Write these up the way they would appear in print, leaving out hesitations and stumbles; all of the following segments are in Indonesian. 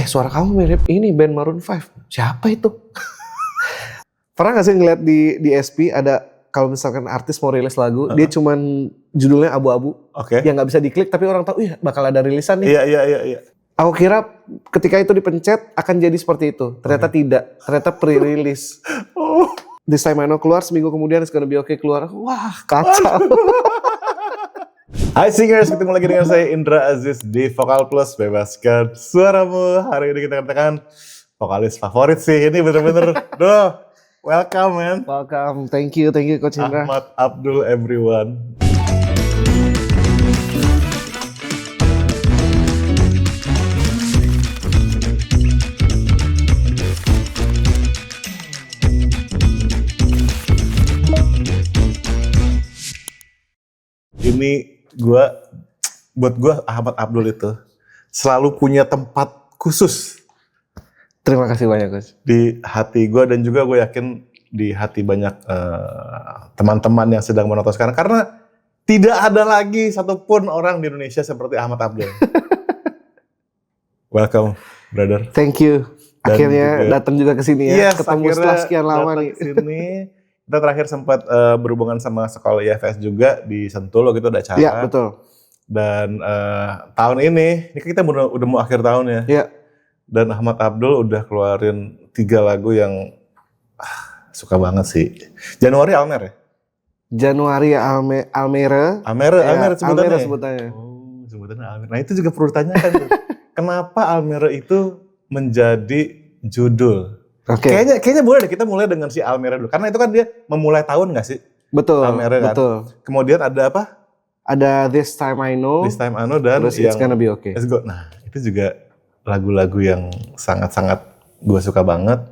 suara kamu mirip ini band Maroon 5. Siapa itu? Pernah gak sih ngeliat di SP ada kalau misalkan artis mau rilis lagu, dia cuman judulnya abu-abu, yang gak bisa diklik tapi orang tahu, bakal ada rilisan nih. Iya. Aku kira ketika itu dipencet akan jadi seperti itu. Ternyata tidak. Ternyata pre-release. This Time I Know keluar, seminggu kemudian It's Gonna Be Okay keluar. Wah, kacau. Hai Singers, ketemu lagi dengan saya Indra Aziz di Vokal Plus. Bebaskan suaramu. Hari ini kita katakan vokalis favorit sih. Ini bener-bener, welcome man. Welcome, thank you Coach Indra. Ahmad Abdul everyone. Ini buat gue Ahmad Abdul itu selalu punya tempat khusus. Terima kasih banyak Coach. Di hati gue dan juga gue yakin di hati banyak teman-teman yang sedang menonton sekarang. Karena tidak ada lagi satupun orang di Indonesia seperti Ahmad Abdul. Welcome brother. Thank you. Akhirnya datang juga ke sini ya. Yes, ketemu setelah sekian lama nih. Kesini. Kita terakhir sempat berhubungan sama sekolah IFS juga di Sentul gitu ada acara. Iya betul. Dan tahun ini kita udah mau akhir tahun ya. Iya. Dan Ahmad Abdul udah keluarin 3 lagu yang suka banget sih. Januari Almer ya? Januari Almere sebutannya. Oh, sebutannya Almer. Nah itu juga perlu ditanyakan tuh. Kenapa Almere itu menjadi judul? Kayaknya boleh deh kita mulai dengan si Almere dulu. Karena itu kan dia memulai tahun gak sih? Betul. Almere kan? Betul. Kemudian ada apa? Ada This Time I Know. Dan terus It's Gonna Be Okay. Let's Go. Nah itu juga lagu-lagu yang sangat-sangat gue suka banget.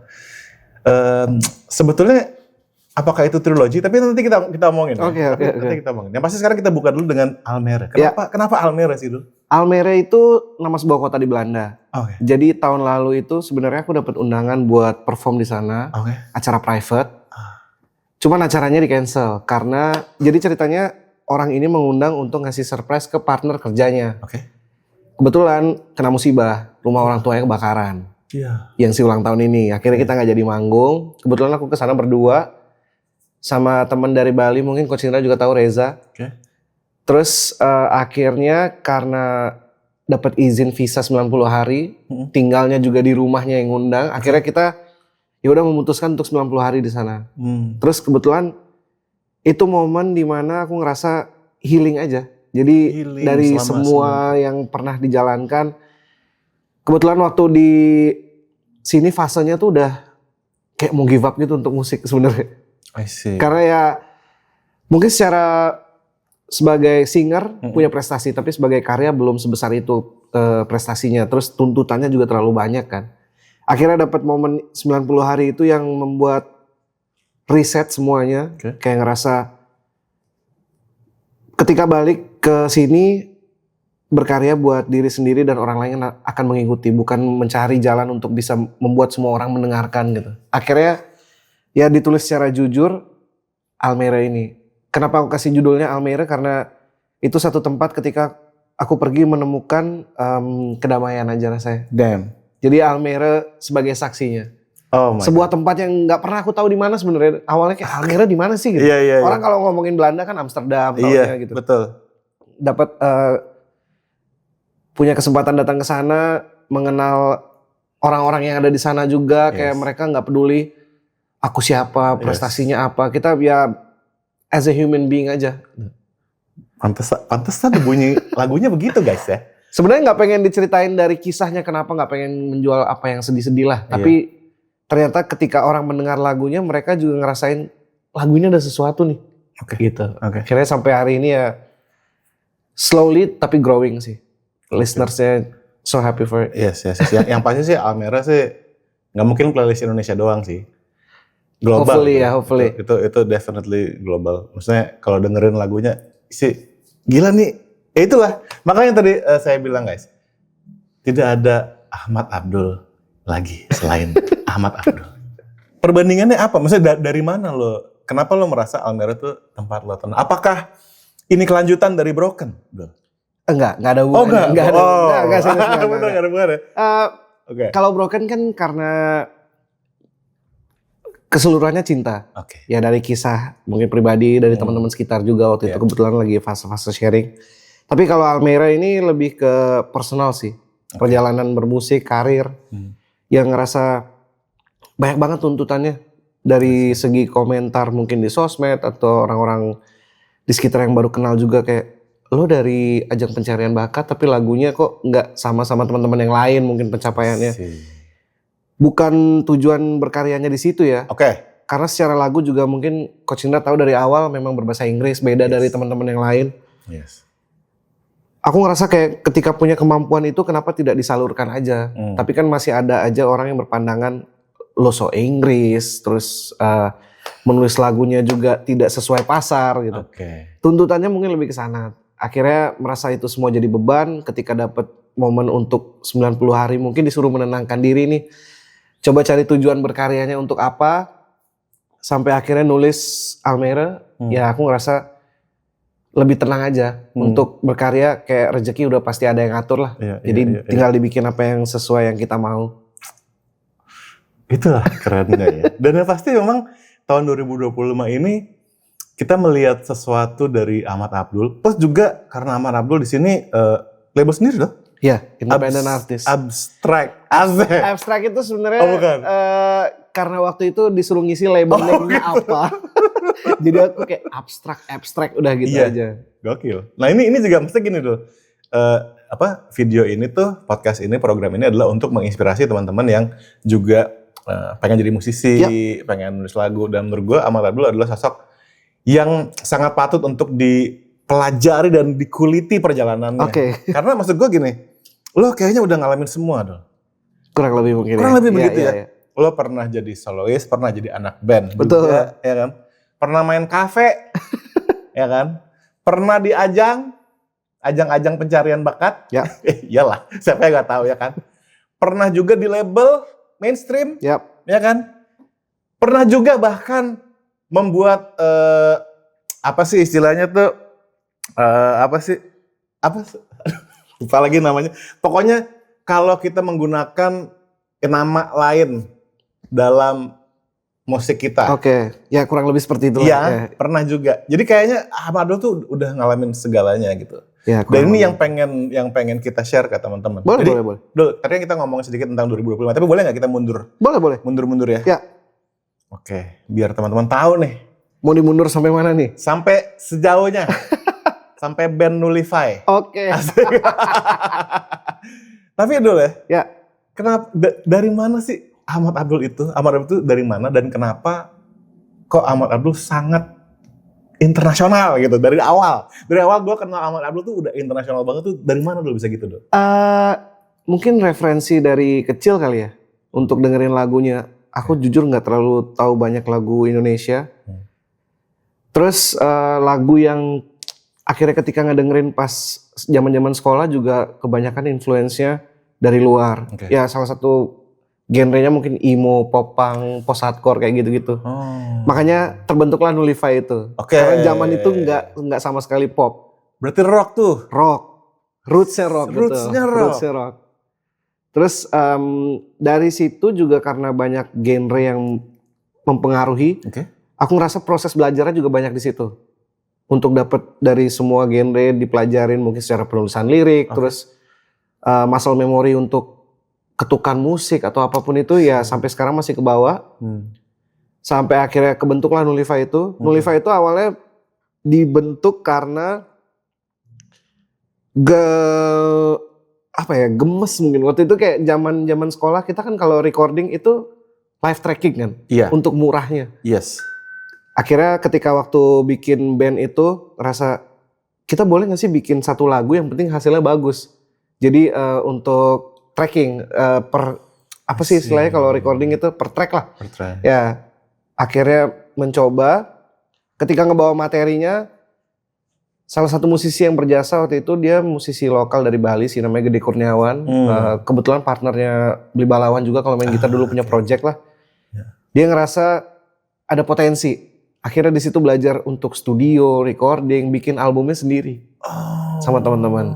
Sebetulnya apakah itu trilogi? Tapi nanti kita omongin. Oke. Nanti kita omongin. Yang pasti sekarang kita buka dulu dengan Almere. Kenapa Almere sih dulu? Almere itu nama sebuah kota di Belanda. Okay. Jadi tahun lalu itu sebenarnya aku dapat undangan buat perform di sana. Okay. Acara private. Cuman acaranya di cancel karena jadi ceritanya orang ini mengundang untuk ngasih surprise ke partner kerjanya. Okay. Kebetulan kena musibah, rumah orang tuanya kebakaran. Iya. Yang si ulang tahun ini. Akhirnya kita nggak jadi manggung. Kebetulan aku kesana berdua sama teman dari Bali, mungkin Coach Indra juga tahu Reza. Okay. Terus akhirnya karena dapat izin visa 90 hari, tinggalnya juga di rumahnya yang ngundang, akhirnya kita ya udah memutuskan untuk 90 hari di sana. Terus kebetulan itu momen dimana aku ngerasa healing aja. Jadi dari semua yang pernah dijalankan, kebetulan waktu di sini fasenya tuh udah kayak mau give up gitu untuk musik sebenarnya. I see. Karena ya mungkin secara sebagai singer punya prestasi, tapi sebagai karya belum sebesar itu prestasinya. Terus tuntutannya juga terlalu banyak kan. Akhirnya dapat momen 90 hari itu yang membuat reset semuanya. Okay. Kayak ngerasa ketika balik ke sini berkarya buat diri sendiri dan orang lain akan mengikuti. Bukan mencari jalan untuk bisa membuat semua orang mendengarkan gitu. Akhirnya ya ditulis secara jujur Almere ini. Kenapa aku kasih judulnya Almere? Karena itu satu tempat ketika aku pergi menemukan kedamaian aja rasanya. Damn. Jadi Almere sebagai saksinya. Oh my sebuah tempat yang nggak pernah aku tahu di mana sebenarnya. Awalnya kayak Almere di mana sih gitu. Iya. Orang kalau ngomongin Belanda kan Amsterdam, gitu. Betul. Dapat punya kesempatan datang ke sana, mengenal orang-orang yang ada di sana juga. Kayak mereka nggak peduli aku siapa, prestasinya apa. Kita ya as a human being aja. Pantesan bunyi lagunya begitu guys ya. Sebenarnya nggak pengen diceritain dari kisahnya kenapa nggak pengen menjual apa yang sedih-sedih lah. Tapi ternyata ketika orang mendengar lagunya mereka juga ngerasain lagu ini ada sesuatu nih. Gitu. Akhirnya sampai hari ini ya slowly tapi growing sih. Listenersnya so happy for it. Yes. Yang pasti sih Almere sih nggak mungkin playlist Indonesia doang sih. Global. Hopefully. Itu definitely global. Maksudnya kalau dengerin lagunya sih gila nih. Ya itulah. Makanya tadi saya bilang guys, tidak ada Ahmad Abdul lagi selain Ahmad Abdul. Perbandingannya apa? Maksudnya dari mana lo? Kenapa lo merasa Almere itu tempat lo tenang? Apakah ini kelanjutan dari Broken? Enggak ada hubungannya. Enggak ada hubungannya. Betul, enggak ada hubungannya. Oke. Kalau Broken kan karena keseluruhannya cinta. Oke. Ya dari kisah mungkin pribadi, dari teman-teman sekitar juga waktu itu Iya. kebetulan lagi fase-fase sharing. Tapi kalau Almera ini lebih ke personal sih. Perjalanan bermusik, karir. Yang ngerasa banyak banget tuntutannya. Dari segi komentar mungkin di sosmed atau orang-orang di sekitar yang baru kenal juga kayak lo dari ajang pencarian bakat tapi lagunya kok nggak sama-sama teman-teman yang lain mungkin pencapaiannya. Bukan tujuan berkaryanya di situ ya. Oke. Karena secara lagu juga mungkin Coach Indra tahu dari awal memang berbahasa Inggris beda dari teman-teman yang lain. Yes. Aku ngerasa kayak ketika punya kemampuan itu kenapa tidak disalurkan aja. Tapi kan masih ada aja orang yang berpandangan lo so Inggris terus menulis lagunya juga tidak sesuai pasar gitu. Oke. Tuntutannya mungkin lebih ke sana. Akhirnya merasa itu semua jadi beban ketika dapat momen untuk 90 hari mungkin disuruh menenangkan diri nih. Coba cari tujuan berkaryanya untuk apa. Sampai akhirnya nulis Almera. Ya aku ngerasa lebih tenang aja. Untuk berkarya kayak rezeki udah pasti ada yang ngatur lah. Jadi tinggal dibikin apa yang sesuai yang kita mau. Itulah kerennya ya. Dan yang pasti memang tahun 2025 ini kita melihat sesuatu dari Ahmad Abdul. Plus juga karena Ahmad Abdul di sini label sendiri loh. Iya, independent artist. Abstract. Abstract itu sebenarnya karena waktu itu disuruh ngisi labelnya apa. Jadi aku kayak abstrak udah gitu aja. Gokil. Nah ini juga mesti gini dulu. Video ini tuh, podcast ini, program ini adalah untuk menginspirasi teman-teman yang juga pengen jadi musisi, pengen nulis lagu. Dan menurut gue Ahmad Abdul adalah sosok yang sangat patut untuk dipelajari dan dikuliti perjalanannya. Karena maksud gue gini, lo kayaknya udah ngalamin semua dong. Kurang lebih mungkin Kurang lebih begitu ya. Lo pernah jadi solois, pernah jadi anak band. Betul. Juga, ya kan? Pernah main kafe, ya kan? Pernah di ajang-ajang pencarian bakat. Ya. Iyalah, siapa yang gak tahu ya kan? Pernah juga di label mainstream, ya kan? Pernah juga bahkan membuat apa sih istilahnya tuh? Lupa lagi namanya. Pokoknya kalau kita menggunakan nama lain dalam musik kita. Ya kurang lebih seperti itu. Iya, pernah juga. Jadi kayaknya Ahmad Abdul tuh udah ngalamin segalanya gitu. Ya, dan ini yang pengen kita share ke teman-teman. Boleh. Dul, tadi kita ngomong sedikit tentang 2025, tapi boleh nggak kita mundur? Boleh. Mundur ya? Ya. Oke, biar teman-teman tahu nih. Mau dimundur sampai mana nih? Sampai sejauhnya. Sampai band Nullify. Tapi Dul ya. Kenapa dari mana sih Ahmad Abdul itu? Ahmad Abdul itu dari mana dan kenapa kok Ahmad Abdul sangat internasional gitu dari awal? Dari awal gue kenal Ahmad Abdul tuh udah internasional banget tuh. Dari mana dulu bisa gitu, Dul? Mungkin referensi dari kecil kali ya untuk dengerin lagunya. Aku jujur nggak terlalu tahu banyak lagu Indonesia. Terus lagu yang akhirnya ketika ngedengerin pas zaman-zaman sekolah juga kebanyakan influence-nya dari luar. Ya salah satu genrenya mungkin emo, pop punk, post hardcore kayak gitu-gitu. Makanya terbentuklah Nullify itu. Karena zaman itu nggak sama sekali pop. Berarti rock tuh? Rock. Roots-nya rock. Roots-nya rock. Terus dari situ juga karena banyak genre yang mempengaruhi. Aku ngerasa proses belajarnya juga banyak di situ. Untuk dapat dari semua genre dipelajarin mungkin secara penulisan lirik, terus muscle memory untuk ketukan musik atau apapun itu ya sampai sekarang masih ke bawah. Sampai akhirnya kebentuklah Nullify itu. Nullify itu awalnya dibentuk karena gemes mungkin. Waktu itu kayak zaman sekolah kita kan kalau recording itu live tracking kan. Untuk murahnya. Akhirnya ketika waktu bikin band itu rasa kita boleh gak sih bikin satu lagu yang penting hasilnya bagus. Jadi untuk tracking apa sih istilahnya kalau recording itu per track lah. Ya akhirnya mencoba ketika ngebawa materinya salah satu musisi yang berjasa waktu itu dia musisi lokal dari Bali sih namanya Gede Kurniawan. Kebetulan partnernya Beli Balawan juga kalau main gitar dulu punya project lah. Dia ngerasa ada potensi. Akhirnya di situ belajar untuk studio, recording, bikin albumnya sendiri sama teman-teman.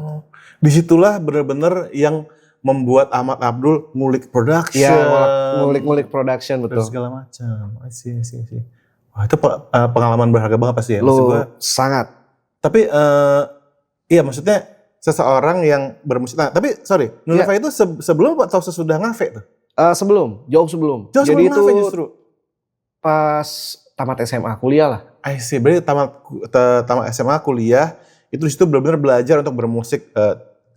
Disitulah benar-benar yang membuat Ahmad Abdul ngulik production. Iya, ngulik production dan betul. segala macam. I see. Wah, itu pengalaman berharga banget pasti ya. Maksud Lu gua, sangat. tapi iya maksudnya seseorang yang bermusik. Nah, tapi sorry, Nullifa itu sebelum atau sesudah Ngafe tuh? Jauh sebelum. Jauh Jadi sebelum itu Ngafe justru. pas tamat SMA kuliah lah. I see. Berarti tamat SMA kuliah itu di situ benar-benar belajar untuk bermusik,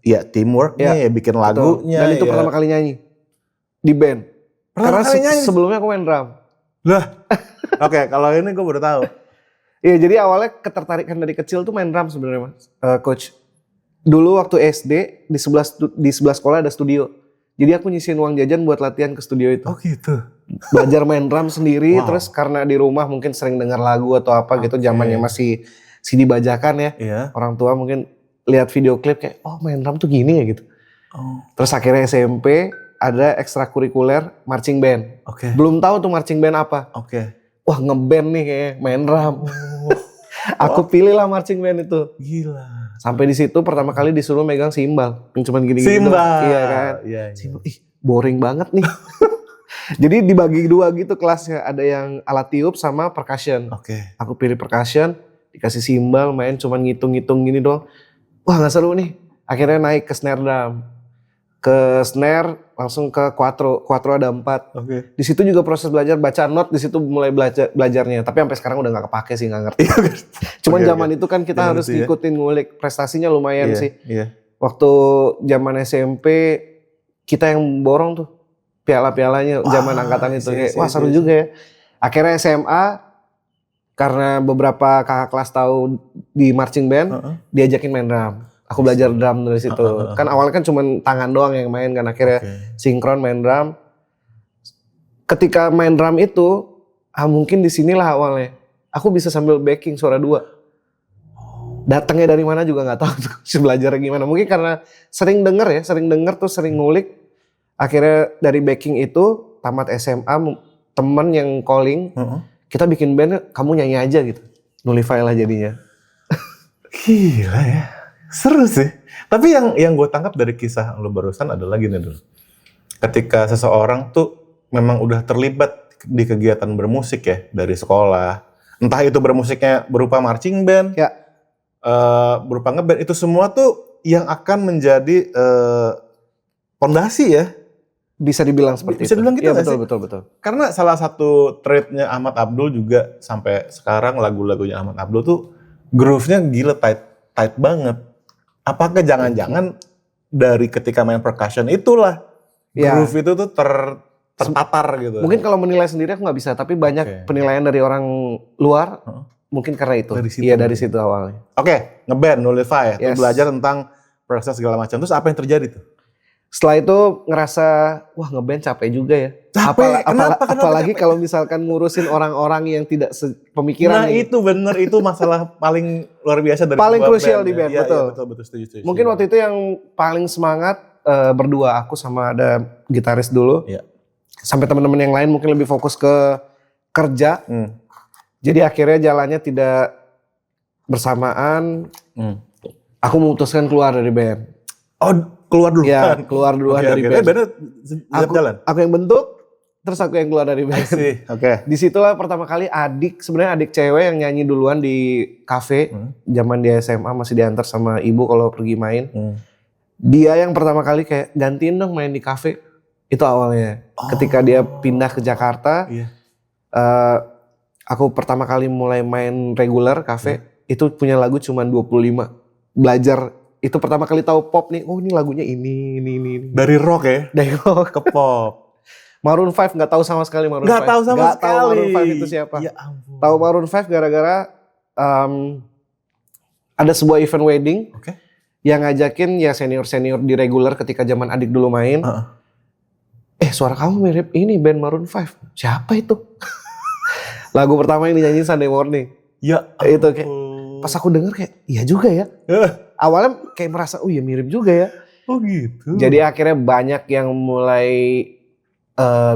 ya teamworknya, ya bikin lagunya. Dan itu ya. pertama kali nyanyi di band. Pertama Karena kali nyanyi? sebelumnya aku main drum. Lah, oke, kalau ini gue baru tahu. Iya, jadi awalnya ketertarikan dari kecil tuh main drum sebenarnya, Mas. Coach. Dulu waktu SD di sebelah sekolah ada studio. Jadi aku nyisihin uang jajan buat latihan ke studio itu. Oh gitu. Belajar main drum sendiri, Wow. terus karena di rumah mungkin sering dengar lagu atau apa gitu, zamannya masih CD bajakan ya. Iya. Orang tua mungkin lihat video klip kayak, oh main drum tuh gini ya gitu. Oh, Terus akhirnya SMP ada ekstrakurikuler marching band. oke. Belum tahu tuh marching band apa. Oke. Wah ngeband nih kayaknya, main drum. Aku pilih lah marching band itu. Gila. Sampai di situ pertama kali disuruh megang simbal. Yang cuman gini-gini Simbal. doang. Iya kan. Iya. Simbal, ih boring banget nih. Jadi dibagi dua gitu kelasnya. Ada yang alat tiup sama percussion. Oke. Aku pilih percussion, dikasih simbal, main cuman ngitung-ngitung gini doang. Wah gak seru nih. Akhirnya naik ke snare drum. Ke snare langsung ke quattro. Quattro ada 4. Oke. Di situ juga proses belajar baca not, di situ mulai belajarnya. Tapi sampai sekarang udah gak kepake sih, gak ngerti. Cuman Oke, zaman itu kan kita Zaman harus itu ya. ngikutin ngulik, prestasinya lumayan sih. Iya. Waktu zaman SMP kita yang borong tuh piala-pialanya zaman angkatan itu. Kayak, wah seru juga ya. Akhirnya SMA karena beberapa kakak kelas tahu di marching band, diajakin main drum. Aku belajar drum dari situ. Kan awalnya kan cuma tangan doang yang main kan, akhirnya sinkron main drum. Ketika main drum itu, mungkin disinilah awalnya. Aku bisa sambil backing suara 2. Datangnya dari mana juga nggak tahu tuh. Belajar gimana. Mungkin karena sering denger tuh sering ngulik. Akhirnya dari backing itu tamat SMA temen yang calling, kita bikin band, kamu nyanyi aja gitu. Nullifa lah jadinya. Gila ya. Seru sih. Tapi yang gue tangkap dari kisah lo barusan adalah gini dulu. Ketika seseorang tuh memang udah terlibat di kegiatan bermusik ya dari sekolah, entah itu bermusiknya berupa marching band, Ya. Berupa ngeband, itu semua tuh yang akan menjadi pondasi ya. Bisa dibilang seperti Bisa itu. dibilang gitu ya, nggak sih? betul. Karena salah satu trait-nya Ahmad Abdul juga sampai sekarang lagu-lagunya Ahmad Abdul tuh groove-nya gila tight banget. Apakah jangan-jangan dari ketika main percussion itulah groove itu tuh tertatar gitu. Mungkin kalau menilai sendiri aku nggak bisa, tapi banyak penilaian dari orang luar. Mungkin karena itu. Dari situ. Iya dari situ awalnya. Oke, ngeband Nullifa ya. Tuh Yes. belajar tentang percussion segala macam. Terus apa yang terjadi tuh? Setelah itu ngerasa, wah ngeband capek juga ya. Capek? Kenapa Apalagi capek? kalau misalkan ngurusin orang-orang yang tidak pemikiran. Nah nih. itu bener, itu masalah paling luar biasa dari Paling sebuah krusial di ya. band, Iya, betul. Iya, betul, setuju. Mungkin waktu itu yang paling semangat berdua, aku sama ada gitaris dulu. Iya. Sampai teman-teman yang lain mungkin lebih fokus ke kerja. Jadi akhirnya jalannya tidak bersamaan. Aku memutuskan keluar dari band. Oh, keluar duluan. Ya, keluar duluan dari band. Bandnya siap jalan? Aku yang bentuk, terus aku yang keluar dari band. Oke. Disitulah pertama kali sebenarnya adik cewek yang nyanyi duluan di kafe. Zaman dia SMA masih diantar sama ibu kalau pergi main. Dia yang pertama kali kayak gantiin dong main di kafe. Itu awalnya. Ketika dia pindah ke Jakarta, aku pertama kali mulai main reguler kafe. Itu punya lagu cuma 25. Belajar, itu pertama kali tahu pop nih. Oh ini lagunya ini. Dari rock ya? Dari rock Ke pop. Maroon 5 nggak tahu sama sekali Maroon 5. Nggak tahu sama sekali. Tahu Maroon 5 itu siapa. Ya ampun. Tahu Maroon 5 gara-gara ada sebuah event wedding yang ngajakin ya senior-senior di reguler ketika zaman adik dulu main. Suara kamu mirip ini band Maroon 5. Siapa itu? Lagu pertama yang dinyanyiin Sunday Morning. Ya itu kayak pas aku denger kayak iya juga ya. Awalnya kayak merasa oh iya mirip juga ya. Oh gitu. Jadi akhirnya banyak yang mulai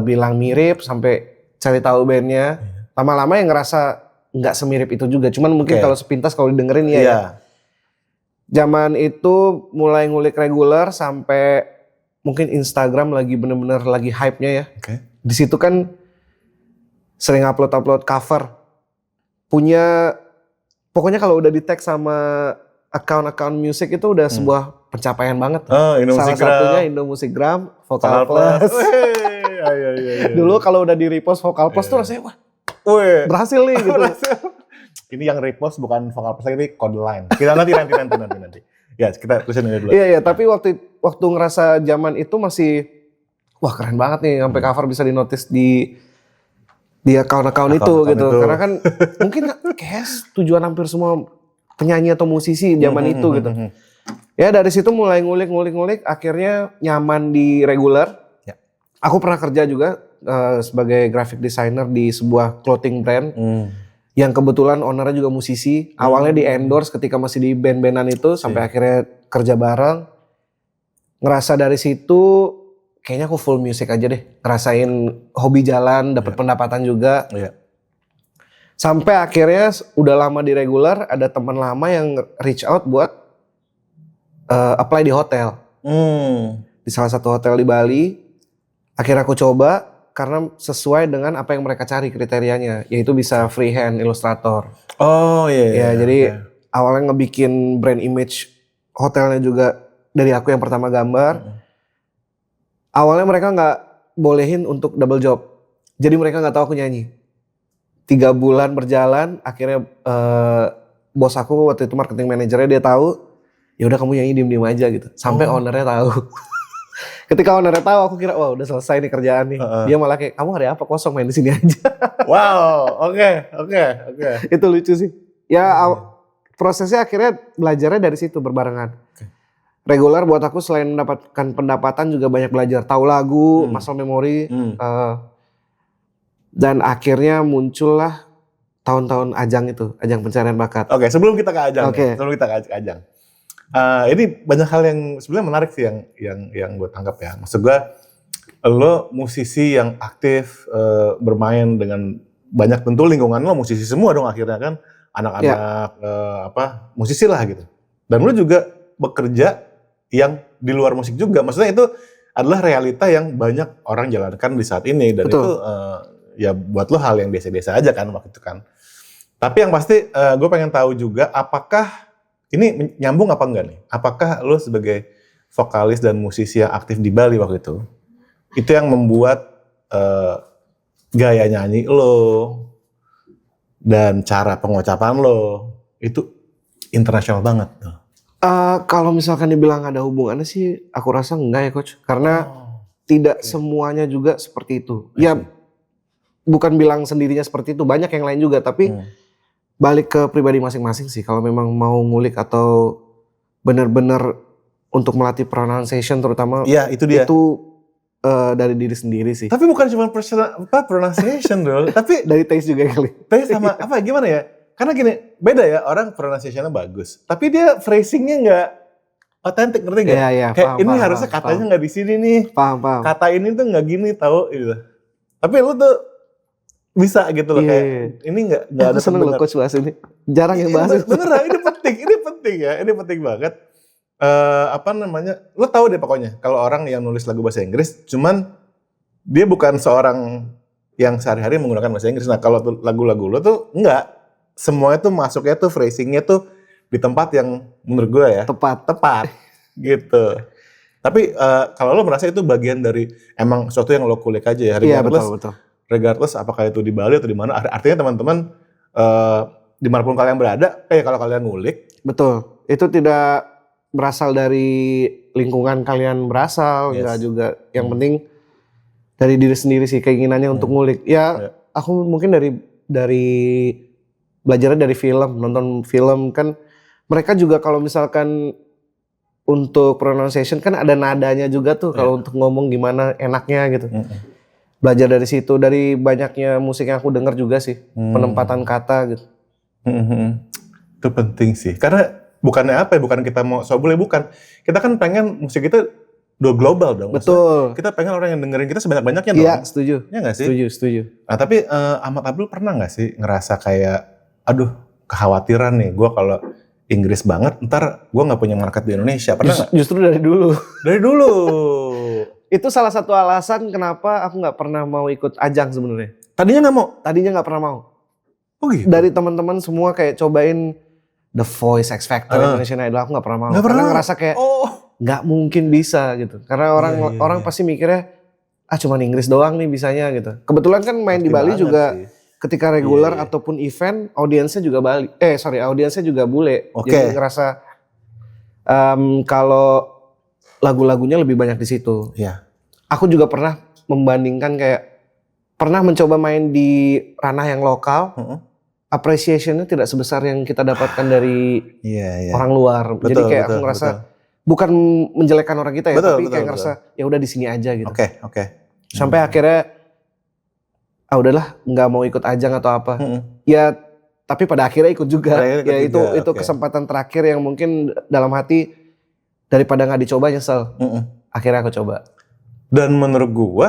bilang mirip sampai cari tahu bandnya. Lama-lama yang ngerasa nggak semirip itu juga. Cuman mungkin kalau sepintas kalau didengerin ya. Zaman itu mulai ngulik reguler sampai mungkin Instagram lagi bener-bener lagi hype-nya ya. Oke. Di situ kan sering upload cover. Pokoknya kalau udah di-tag sama account musik itu udah sebuah pencapaian banget. Oh, Salah satunya Indo Musikgram, Vokal Plus. Iya. Dulu kalau udah di repost Vokal Plus tuh rasanya wah berhasil nih gitu. Ini yang repost bukan Vokal Plus lagi, Kode Line. Kita nanti. Ya, kita terusin ini dulu. Iya, tapi waktu ngerasa zaman itu masih wah keren banget nih sampai cover bisa di-notice di account itu gitu. Karena kan mungkin kayak tujuan hampir semua penyanyi atau musisi zaman itu gitu. Ya dari situ mulai ngulik, akhirnya nyaman di regular. Ya. Aku pernah kerja juga sebagai graphic designer di sebuah clothing brand. Yang kebetulan ownernya juga musisi. Awalnya di endorse ketika masih di band-bandan itu sampai akhirnya kerja bareng. Ngerasa dari situ kayaknya aku full music aja deh. Ngerasain hobi jalan, dapat pendapatan juga. Sampai akhirnya udah lama di regular, ada teman lama yang reach out buat apply di hotel. Di salah satu hotel di Bali. Akhirnya aku coba. Karena sesuai dengan apa yang mereka cari kriterianya, yaitu bisa freehand ilustrator. Oh iya. Jadi awalnya ngebikin brand image hotelnya juga dari aku yang pertama gambar. Awalnya mereka nggak bolehin untuk double job, jadi mereka nggak tahu aku nyanyi. 3 bulan berjalan, akhirnya bos aku waktu itu marketing manajernya dia tahu, ya udah kamu nyanyi diem aja gitu, sampai ownernya tahu. Ketika ownernya tahu, aku kira wah udah selesai nih kerjaan nih. Dia malah kayak kamu hari apa kosong main di sini aja. Wow, oke. Itu lucu sih. Ya prosesnya akhirnya belajarnya dari situ berbarengan. Regular buat aku selain mendapatkan pendapatan juga banyak belajar tahu lagu, muscle memory. Dan akhirnya muncullah tahun-tahun ajang itu, ajang pencarian bakat. Oke, sebelum kita ke ajang. Sebelum kita ke ajang. Ini banyak hal yang sebenarnya menarik sih yang gue tangkap ya. Maksud gue, lo musisi yang aktif bermain dengan banyak, tentu lingkungan lo musisi semua dong akhirnya kan, anak-anak musisi lah gitu. Dan lo juga bekerja yang di luar musik juga. Maksudnya itu adalah realita yang banyak orang jalankan di saat ini dan Betul. itu ya buat lo hal yang biasa-biasa aja kan waktu itu kan. Tapi yang pasti gue pengen tahu juga apakah ini nyambung apa enggak nih? Apakah lo sebagai vokalis dan musisi yang aktif di Bali waktu itu yang membuat gaya nyanyi lo dan cara pengucapan lo itu internasional banget? Kalau misalkan dibilang ada hubungannya sih, aku rasa enggak ya coach. Karena tidak semuanya juga seperti itu. Ya bukan bilang sendirinya seperti itu, banyak yang lain juga. Tapi balik ke pribadi masing-masing sih. Kalau memang mau ngulik atau benar-benar untuk melatih pronunciation terutama. Iya, itu dia. Itu dari diri sendiri sih. Tapi bukan cuma pronunciation dong. Tapi dari taste juga kali. Taste sama apa gimana ya? Karena gini, beda ya, orang pronunciation-nya bagus. Tapi dia phrasing-nya nggak otentik, ngerti nggak? Iya, kayak paham, ini paham, harusnya katanya nggak di sini nih. Paham. Kata ini tuh nggak gini tahu gitu. Tapi lu tuh bisa gitu loh, kayak ini nggak ada seneng loh coach bahas ini. Jarang yang bahas itu. Beneran, ini penting ya, ini penting banget. Lu tahu deh pokoknya kalau orang yang nulis lagu bahasa Inggris, cuman dia bukan seorang yang sehari-hari menggunakan bahasa Inggris. Nah kalau lagu-lagu lu tuh enggak, semuanya tuh masuknya tuh phrasingnya tuh di tempat yang menurut gue ya tepat gitu. Tapi kalau lo merasa itu bagian dari emang sesuatu yang lo kulik aja ya, betul. Regardless apakah itu di Bali atau di mana, artinya teman-teman dimanapun kalian berada, kalau kalian ngulik, betul, itu tidak berasal dari lingkungan kalian berasal, enggak juga. Yang penting dari diri sendiri sih keinginannya untuk ngulik. Ya, aku mungkin dari belajarnya dari film, nonton film kan mereka juga kalau misalkan untuk pronunciation kan ada nadanya juga tuh kalau untuk ngomong gimana enaknya gitu. Belajar dari situ, dari banyaknya musik yang aku dengar juga sih, penempatan kata gitu. Itu penting sih, karena bukan kita mau sobule, bukan. Kita kan pengen musik kita udah global dong. Betul. Maksudnya kita pengen orang yang dengerin kita sebanyak-banyaknya dong. Iya, setuju. Iya nggak sih? Setuju. Nah tapi Ahmad Abdul pernah nggak sih ngerasa kayak, aduh kekhawatiran nih, gue kalau Inggris banget, ntar gue nggak punya market di Indonesia. Pernah nggak? Justru dari dulu. Dari dulu. Itu salah satu alasan kenapa aku nggak pernah mau ikut ajang sebenarnya. Tadinya nggak mau? Tadinya nggak pernah mau. Oh gitu? Dari teman-teman semua kayak cobain The Voice, X Factor, Indonesian Idol, aku nggak pernah mau. Nggak pernah? Karena ngerasa kayak nggak mungkin bisa gitu. Karena orang pasti mikirnya cuman Inggris doang nih bisanya gitu. Kebetulan kan main di Bali juga sih. Ketika regular ataupun event audiensnya juga Bali. Audiensnya juga bule. Jadi ngerasa kalau lagu-lagunya lebih banyak di situ. Iya. Aku juga pernah membandingkan pernah mencoba main di ranah yang lokal. Appreciation-nya tidak sebesar yang kita dapatkan dari orang luar. Jadi kayak aku ngerasa bukan menjelekkan orang kita ya, tapi kayak ngerasa ya udah di sini aja gitu. Oke. Sampai akhirnya udahlah nggak mau ikut ajang atau apa. Ya tapi pada akhirnya ikut juga. Itu kesempatan terakhir yang mungkin dalam hati daripada nggak dicoba nyesel. Akhirnya aku coba. Dan menurut gua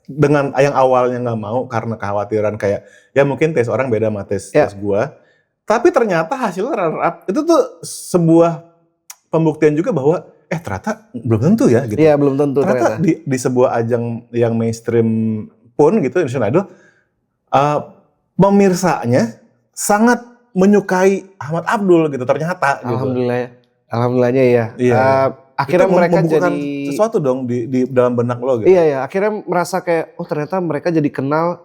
dengan yang awalnya nggak mau karena kekhawatiran kayak ya mungkin tes orang beda sama tes gua. Tapi ternyata hasilnya runner up itu tuh sebuah pembuktian juga bahwa ternyata belum tentu ya gitu. Iya, belum tentu ternyata. Di sebuah ajang yang mainstream pun gitu Indonesian Idol pemirsanya sangat menyukai Ahmad Abdul gitu ternyata. Alhamdulillah. Gitu. Alhamdulillahnya ya. Iya. Akhirnya mereka jadi sesuatu dong di dalam benak lo gitu. Iya, akhirnya merasa kayak ternyata mereka jadi kenal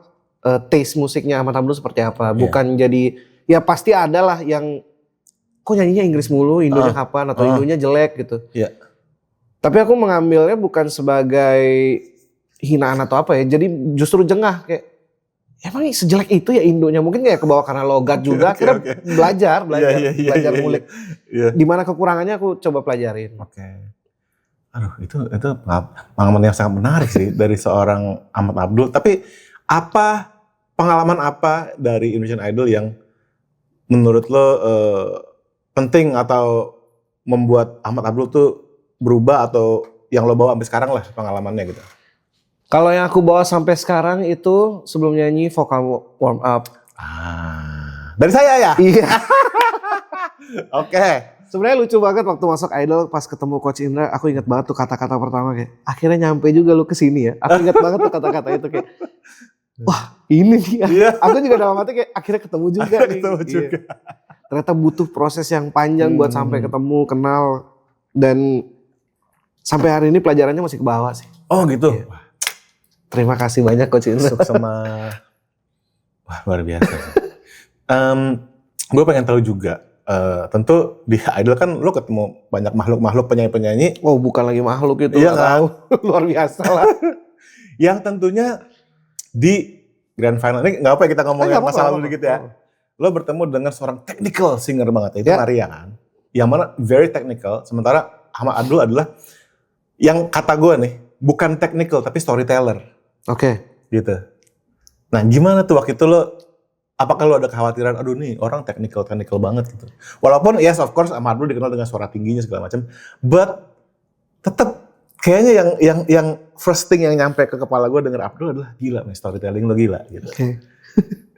taste musiknya Ahmad Abdul seperti apa. Bukan jadi ya pasti ada lah yang kok nyanyinya Inggris mulu, Indonya kapan atau Indonya jelek gitu. Iya. Tapi aku mengambilnya bukan sebagai hinaan atau apa ya. Jadi justru jengah kayak emang sejelek itu ya Indonya. Mungkin kayak kebawa karena logat juga. Akhirnya belajar ngulik. Di mana kekurangannya aku coba pelajarin. Aduh itu pengalaman yang sangat menarik sih dari seorang Ahmad Abdul. Tapi pengalaman apa dari Indonesian Idol yang menurut lo penting atau membuat Ahmad Abdul tuh berubah atau yang lo bawa sampai sekarang lah pengalamannya gitu? Kalau yang aku bawa sampai sekarang itu sebelum nyanyi vokal warm up. Dari saya ya? Iya. Oke. Sebenarnya lucu banget waktu masuk Idol pas ketemu Coach Indra, aku ingat banget tuh kata-kata pertama kayak akhirnya nyampe juga lu kesini ya. Aku ingat banget tuh kata-kata itu kayak wah ini nih ya. Aku juga dalam hati kayak akhirnya ketemu juga nih. Juga. Ternyata butuh proses yang panjang buat sampai ketemu, kenal, dan sampai hari ini pelajarannya masih ke bawah sih. Oh gitu. Iya. Terima kasih banyak Coach Indra. Wah luar biasa. Gue pengen tahu juga, tentu di Idol kan lo ketemu banyak makhluk-makhluk penyanyi-penyanyi. Oh bukan lagi makhluk itu. Iya kan? Luar biasa lah. Yang tentunya di Grand Final, ini gak apa kita ngomongin masa lalu dikit ya. Lo bertemu dengan seorang technical singer banget, itu Maria kan. Yang mana very technical, sementara Ahmad Abdul adalah yang kata gue nih, bukan technical tapi storyteller. Oke. Gitu. Nah gimana tuh waktu itu lo, apakah lo ada kekhawatiran, aduh nih orang technical banget gitu. Walaupun yes of course Ahmad Abdul dikenal dengan suara tingginya segala macam, but tetap kayaknya yang first thing yang nyampe ke kepala gue denger Abdul adalah gila nih storytelling lo gila gitu.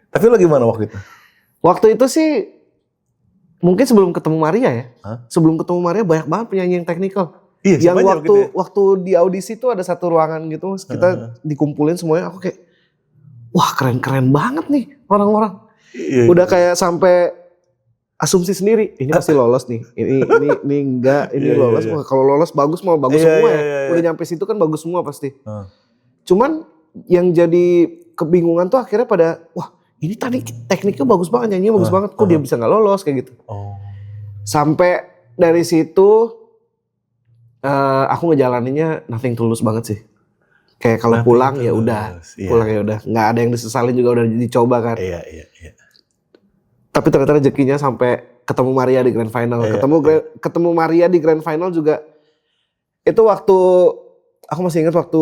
Tapi lo gimana waktu itu? Waktu itu sih mungkin sebelum ketemu Maria ya. Sebelum ketemu Maria banyak banget penyanyi yang technical. Iya, yang waktu di audisi tuh ada satu ruangan gitu, kita dikumpulin semuanya, aku kayak wah keren-keren banget nih orang-orang. Udah kayak sampai asumsi sendiri, ini pasti lolos nih. Ini enggak, ini lolos. Wah, kalau lolos bagus semua ya. Udah nyampe situ kan bagus semua pasti. Cuman yang jadi kebingungan tuh akhirnya pada wah, ini tadi tekniknya bagus banget, nyanyinya bagus banget. Kok dia bisa nggak lolos kayak gitu. Sampai dari situ aku ngejalaninnya nothing tulus banget sih. Kayak kalau pulang ya udah, pulang ya udah, nggak ada yang disesalin juga udah dicoba kan. Iya. Tapi ternyata rezekinya sampai ketemu Maria di Grand Final. Ketemu Maria di Grand Final juga itu waktu aku masih ingat waktu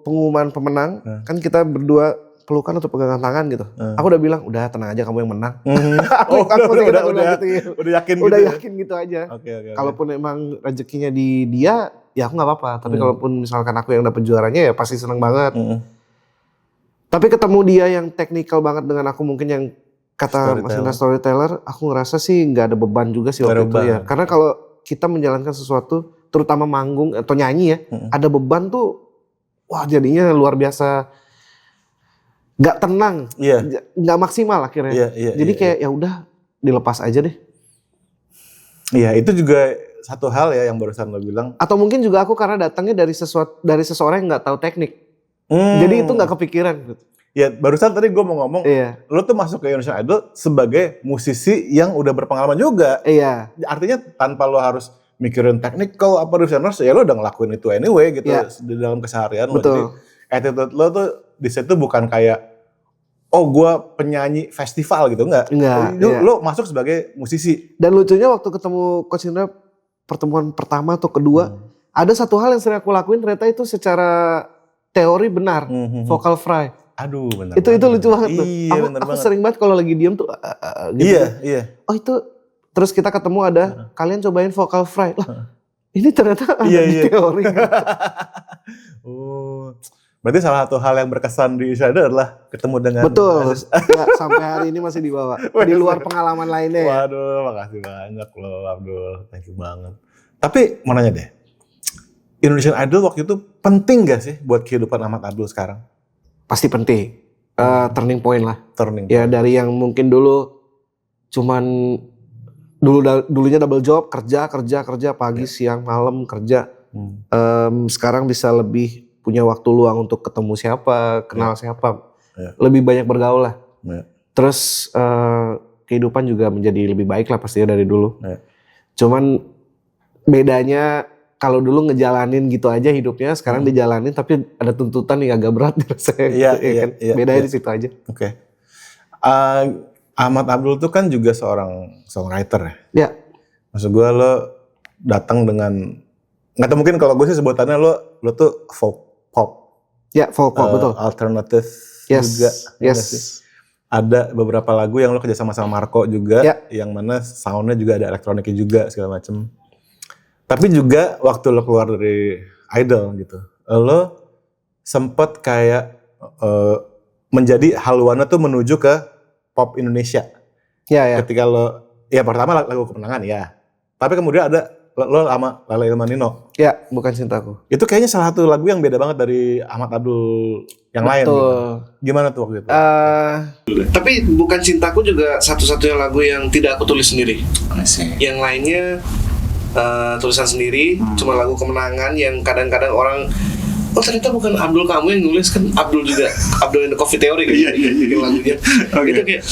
pengumuman pemenang kan kita berdua pelukan atau pegangan tangan gitu. Aku udah bilang udah tenang aja kamu yang menang. Udah yakin gitu aja. Kalaupun emang rezekinya di dia ya aku nggak apa-apa. Tapi kalaupun misalkan aku yang dapet juaranya ya pasti seneng banget. Tapi ketemu dia yang teknikal banget dengan aku mungkin yang kata Mas Indra storyteller, aku ngerasa sih nggak ada beban juga sih waktu itu ya. Karena kalau kita menjalankan sesuatu terutama manggung atau nyanyi ya, ada beban tuh, wah jadinya luar biasa, nggak tenang, nggak maksimal akhirnya. Jadi kayak ya udah dilepas aja deh. Iya, itu juga satu hal ya yang barusan lo bilang. Atau mungkin juga aku karena datangnya dari seseorang yang nggak tahu teknik, jadi itu nggak kepikiran. Ya barusan tadi gue mau ngomong, lo tuh masuk ke Indonesian Idol sebagai musisi yang udah berpengalaman juga. Iya. Artinya tanpa lo harus mikirin technical apa research, ya lo udah ngelakuin itu anyway gitu di dalam keseharian lo. Jadi attitude lo tuh di situ bukan kayak, oh gue penyanyi festival gitu, enggak. Lo masuk sebagai musisi. Dan lucunya waktu ketemu Coach Indra pertemuan pertama atau kedua, ada satu hal yang sering aku lakuin ternyata itu secara teori benar, vocal fry. Aduh benar. Itu lucu banget tuh. Iya, aku sering banget kalau lagi diem tuh gitu. Iya. Oh itu, terus kita ketemu ada, kalian cobain vocal fry. Lah, ini ternyata ada di teori. Berarti salah satu hal yang berkesan di Shadow adalah ketemu dengan... Betul, sampai hari ini masih dibawa. Di luar pengalaman lainnya ya. Waduh, makasih banyak loh Abdul, thank you banget. Tapi mau nanya deh, Indonesian Idol waktu itu penting gak sih buat kehidupan Ahmad Abdul sekarang? Pasti penting, turning point lah. Turning point. Ya dari yang mungkin dulu cuman dulunya double job, kerja pagi, siang, malam kerja. Sekarang bisa lebih punya waktu luang untuk ketemu siapa, kenal siapa, lebih banyak bergaul lah. Terus kehidupan juga menjadi lebih baik lah pastinya dari dulu. Cuman bedanya kalau dulu ngejalanin gitu aja hidupnya, sekarang dijalanin tapi ada tuntutan yang agak berat rasanya. Bedanya di situ aja. Oke. Ahmad Abdul tuh kan juga seorang songwriter ya. Iya. Maksud gue lo datang dengan, nggak tahu mungkin kalau gue sih sebutannya lo tuh folk pop. Ya folk pop betul. Alternatif juga. Yes. Ada beberapa lagu yang lo kerja sama Marco juga, yang mana soundnya juga ada elektroniknya juga segala macem. Tapi juga waktu lo keluar dari Idol gitu, lo sempet kayak menjadi haluannya tuh menuju ke pop Indonesia. Ya. Ketika lo, ya pertama lagu Kemenangan ya. Tapi kemudian ada lo sama Lala Ilmanino. Ya, Bukan Cintaku. Itu kayaknya salah satu lagu yang beda banget dari Ahmad Abdul yang lain. Gitu. Gimana tuh waktu itu? Tapi Bukan Cintaku juga satu-satunya lagu yang tidak aku tulis sendiri. Yang lainnya tulisan sendiri, cuma lagu Kemenangan yang kadang-kadang orang, oh ternyata bukan Abdul kamu yang nulis, kan Abdul juga, Abdul in the Coffee Theory gitu, bikin lagunya. Itu kayak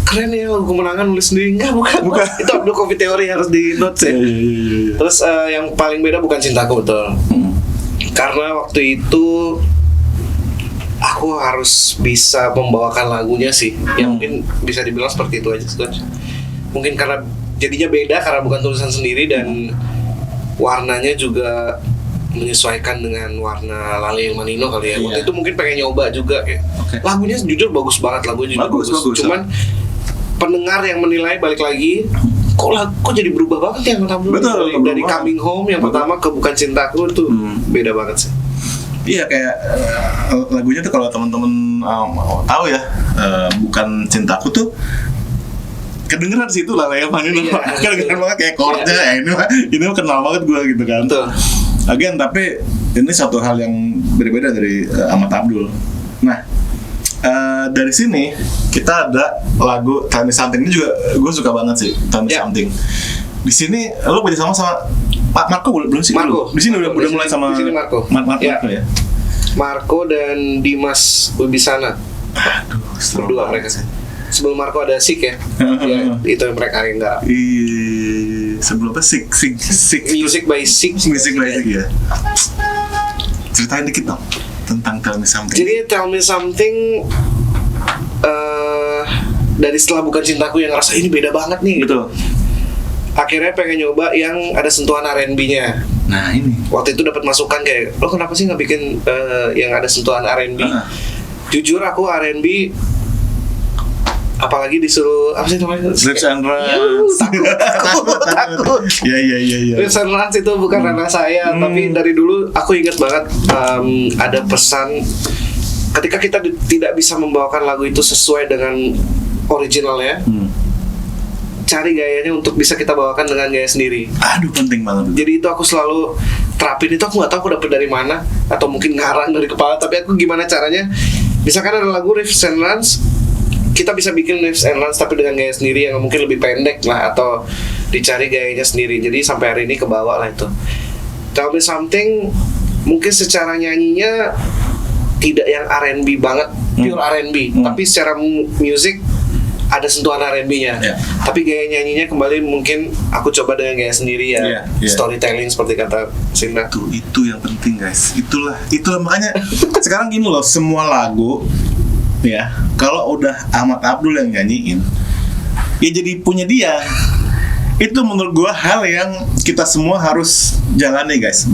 keren ya lagu Kemenangan nulis sendiri. Enggak, bukan. Itu Abdul Coffee Theory, harus di notes ya. Terus yang paling beda Bukan Cintaku betul. Karena waktu itu aku harus bisa membawakan lagunya sih, yang mungkin bisa dibilang seperti itu aja. Mungkin karena jadinya beda karena bukan tulisan sendiri dan warnanya juga menyesuaikan dengan warna Lala Ilmanino kali ya. Waktu itu mungkin pengen nyoba juga kayak. Lagunya jujur bagus banget, lagunya bagus. Cuman pendengar yang menilai balik lagi, kok jadi berubah banget ya dari Coming Home yang pertama ke Bukan Cintaku itu beda banget sih. Iya kayak lagunya tuh kalau teman-teman tahu ya, Bukan Cintaku tuh kedengeran sih itu Lala Ilmanino. Kedengeran banget kayak chordnya. Ini mah kenal banget gue gitu kan. Betul. Again, tapi ini satu hal yang berbeda dari Ahmad Abdul. Nah, dari sini kita ada lagu Tell Me Something, ini juga gue suka banget sih, Tell Me Something. Di sini lo kerja sama Marco belum sih? Marco. Di sini udah mulai sama Marco. Marco ya. Marco dan Dimas Wibisana. Aduh, berdua mereka sih. Sebelum Marco ada Sik ya. Itu yang mereka yang enggak. Sebelum apa Sik Music by Sik ya. Ceritain dikit dong tentang Tell Me Something. Jadi Tell Me Something dari setelah Bukan Cintaku yang ngerasa ini beda banget nih. Betul. Akhirnya pengen nyoba yang ada sentuhan R&B-nya. Nah ini. Waktu itu dapat masukan kayak, lo kenapa sih nggak bikin yang ada sentuhan R&B? Jujur aku R&B, apalagi disuruh apa sih namanya? Lips and Runs. Takut. Iya. Lips and Runs itu bukan ranah saya, tapi dari dulu aku ingat banget ada pesan ketika kita tidak bisa membawakan lagu itu sesuai dengan originalnya. cari gayanya untuk bisa kita bawakan dengan gaya sendiri. Aduh, penting banget. Jadi itu aku selalu terapin itu. Aku nggak tahu aku dapet dari mana, atau mungkin ngarang dari kepala, tapi aku gimana caranya. Misalkan ada lagu riffs and runs, kita bisa bikin riffs and runs tapi dengan gaya sendiri yang mungkin lebih pendek lah, atau dicari gayanya sendiri. Jadi sampai hari ini kebawa lah itu. Tell Me Something mungkin secara nyanyinya tidak yang R&B banget, pure R&B, tapi secara musik ada sentuhan R&B-nya. Tapi gaya nyanyinya kembali mungkin aku coba dengan gaya sendiri ya. Storytelling seperti kata Sinda. Itu yang penting, guys. Itulah makanya sekarang gini loh, semua lagu ya, kalau udah Ahmad Abdul yang nyanyiin, ya jadi punya dia. Itu menurut gua hal yang kita semua harus jalani, guys.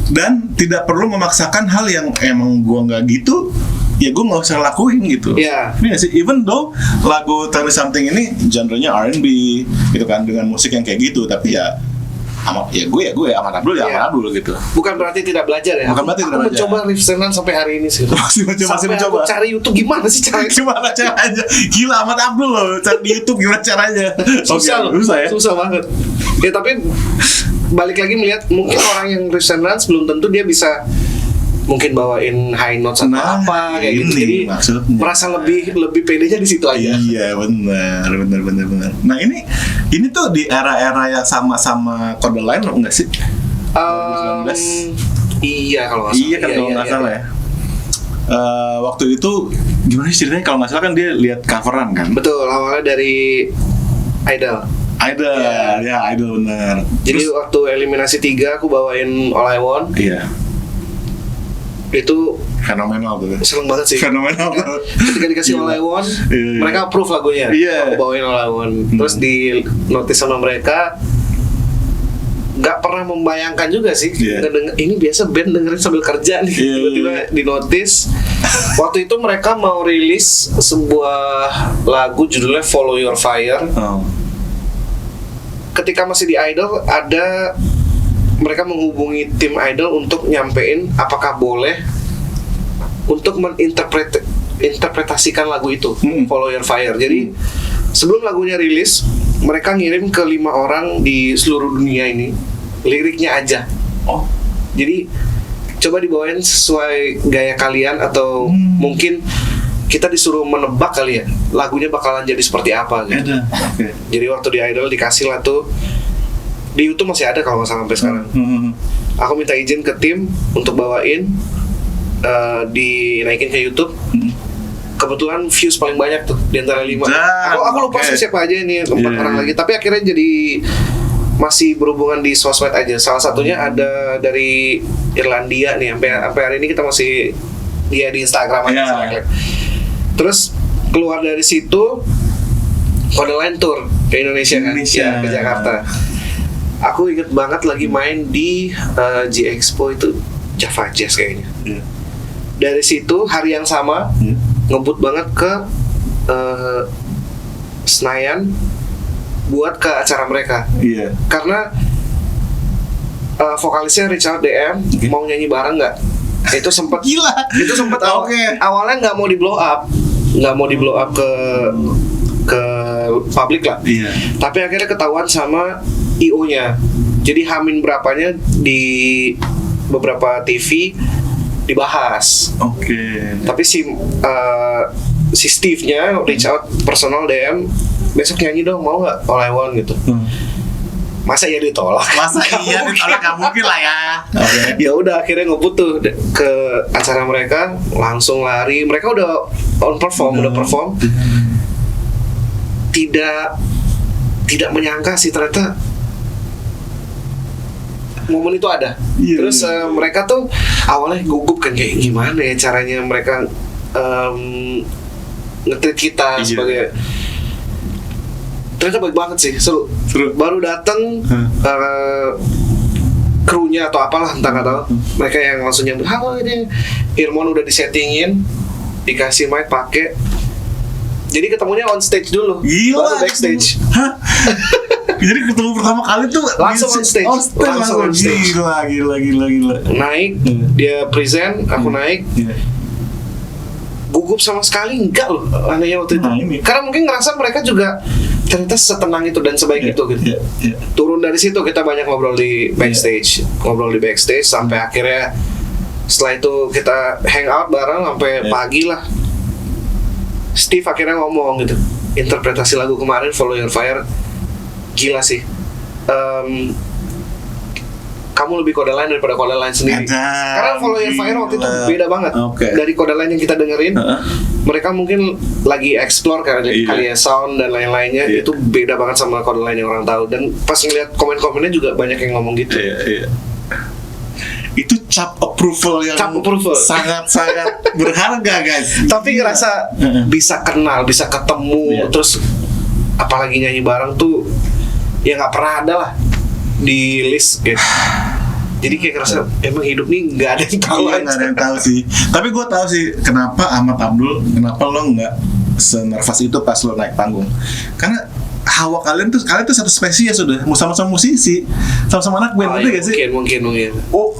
Dan tidak perlu memaksakan hal yang emang gua nggak gitu, ya gua nggak usah lakuin gitu. Ini sih, even though lagu Tell Me Something ini genrenya R&B gitu kan, dengan musik yang kayak gitu, tapi ya gue Ahmad Abdul Ahmad Abdul gitu. Bukan berarti tidak belajar ya. Bukan berarti tidak belajar. Aku mencoba riffs and runs sampai hari ini sih. Masih mencoba. Aku cari YouTube gimana sih caranya. Gimana caranya? Gila, Ahmad Abdul loh, cari di YouTube gimana caranya. Susah loh. Susah ya? Susah banget. Ya tapi balik lagi melihat mungkin orang yang riffs and runs belum tentu dia bisa mungkin bawain high notes atau apa kayak gitu. Jadi maksudnya merasa lebih pedenya di situ aja. Iya, benar. Nah, ini tuh di era-era yang sama-sama Kode Line enggak sih? 2019. Iya kalau nggak salah. Ya. Waktu itu gimana sih ceritanya? Kalau nggak salah kan dia lihat coveran kan? Betul, awalnya dari Idol, Idol benar. Jadi waktu eliminasi 3 aku bawain All I Want. Iya. Itu fenomenal tuh. Seneng banget sih. Fenomenal. Ketika dikasih All I Want, mereka approve lagunya. Aku bawain All I Want. Terus di notice sama mereka, nggak pernah membayangkan juga sih. Ini biasa band dengerin sambil kerja nih. Tiba-tiba di notice. Waktu itu mereka mau rilis sebuah lagu judulnya Follow Your Fire. Ketika masih di Idol, mereka menghubungi tim Idol untuk nyampein apakah boleh untuk menginterpretasikan lagu itu, Follow Your Fire. Jadi sebelum lagunya rilis, mereka ngirim ke 5 orang di seluruh dunia ini liriknya aja. Jadi coba dibawain sesuai gaya kalian, atau mungkin kita disuruh menebak kali ya lagunya bakalan jadi seperti apa gitu. Jadi waktu di Idol dikasih lah tuh, di YouTube masih ada kalau nggak salah sampai sekarang. Aku minta izin ke tim untuk bawain, dinaikin ke YouTube. Kebetulan views paling banyak tuh di antara 5. Aku lupa sih siapa aja ini, 4 orang lagi. Tapi akhirnya jadi masih berhubungan di sosmed aja. Salah satunya ada dari Irlandia nih, sampai hari ini kita masih dia di Instagram aja. Terus keluar dari situ, Kode Line tour ke Indonesia kan, ke Jakarta. Aku inget banget lagi main di G-Expo itu, Java Jazz kayaknya. Dari situ hari yang sama ngebut banget ke Senayan buat ke acara mereka. Karena vokalisnya Richard DM mau nyanyi bareng nggak? Itu sempat awalnya nggak mau di blow up ke publik lah. Tapi akhirnya ketahuan sama IO-nya. Jadi Hamin berapanya di beberapa TV dibahas. Tapi si Steve-nya reach out personal DM, besok nyanyi dong, mau nggak All I Want gitu. Masa iya ditolak? Gak mungkin lah ya. Ya udah akhirnya ngebut tuh ke acara mereka, langsung lari. Mereka udah perform. Tidak menyangka sih ternyata momen itu ada. Terus mereka tuh awalnya gugup kan, kayak gimana ya caranya mereka nge-treat kita sebagai. Ternyata baik banget sih, seru. Baru dateng krunya atau apalah, entah nggak tahu. Mereka yang langsung nyambut, halo ini earphone udah disettingin, dikasih mic pakai. Jadi ketemunya on stage dulu, baru backstage. Jadi ketemu pertama kali tuh langsung on stage. Gila. Naik, dia present, aku naik. Gugup sama sekali enggak loh, anehnya waktu itu. Karena mungkin ngerasa mereka juga ternyata setenang itu dan sebaik itu gitu. Turun dari situ kita banyak ngobrol di backstage, sampai akhirnya setelah itu kita hang out bareng sampai pagi lah. Steve akhirnya ngomong gitu, interpretasi lagu kemarin Follow Your Fire gila sih. Kamu lebih kode lain daripada kode lain sendiri. Karena Follow Your Fire waktu itu beda banget dari kode lain yang kita dengerin. Mereka mungkin lagi explore kali ya sound dan lain-lainnya. Itu beda banget sama kode lain yang orang tahu. Dan pas ngeliat komen-komennya juga banyak yang ngomong gitu. Itu cap approval yang sangat-sangat berharga guys. Tapi ngerasa bisa kenal, bisa ketemu, terus apalagi nyanyi bareng tuh ya nggak pernah ada lah di list gitu. Jadi kayak ngerasa emang hidup nih nggak ada yang tahu. Nggak ada yang tahu sih. Tapi gue tahu sih kenapa Ahmad Abdul, kenapa lo nggak senervous itu pas lo naik panggung. Karena hawa kalian tuh satu spesies sudah, sama-sama musisi, sama-sama anak band, iya, gak sih? Mungkin. Oh,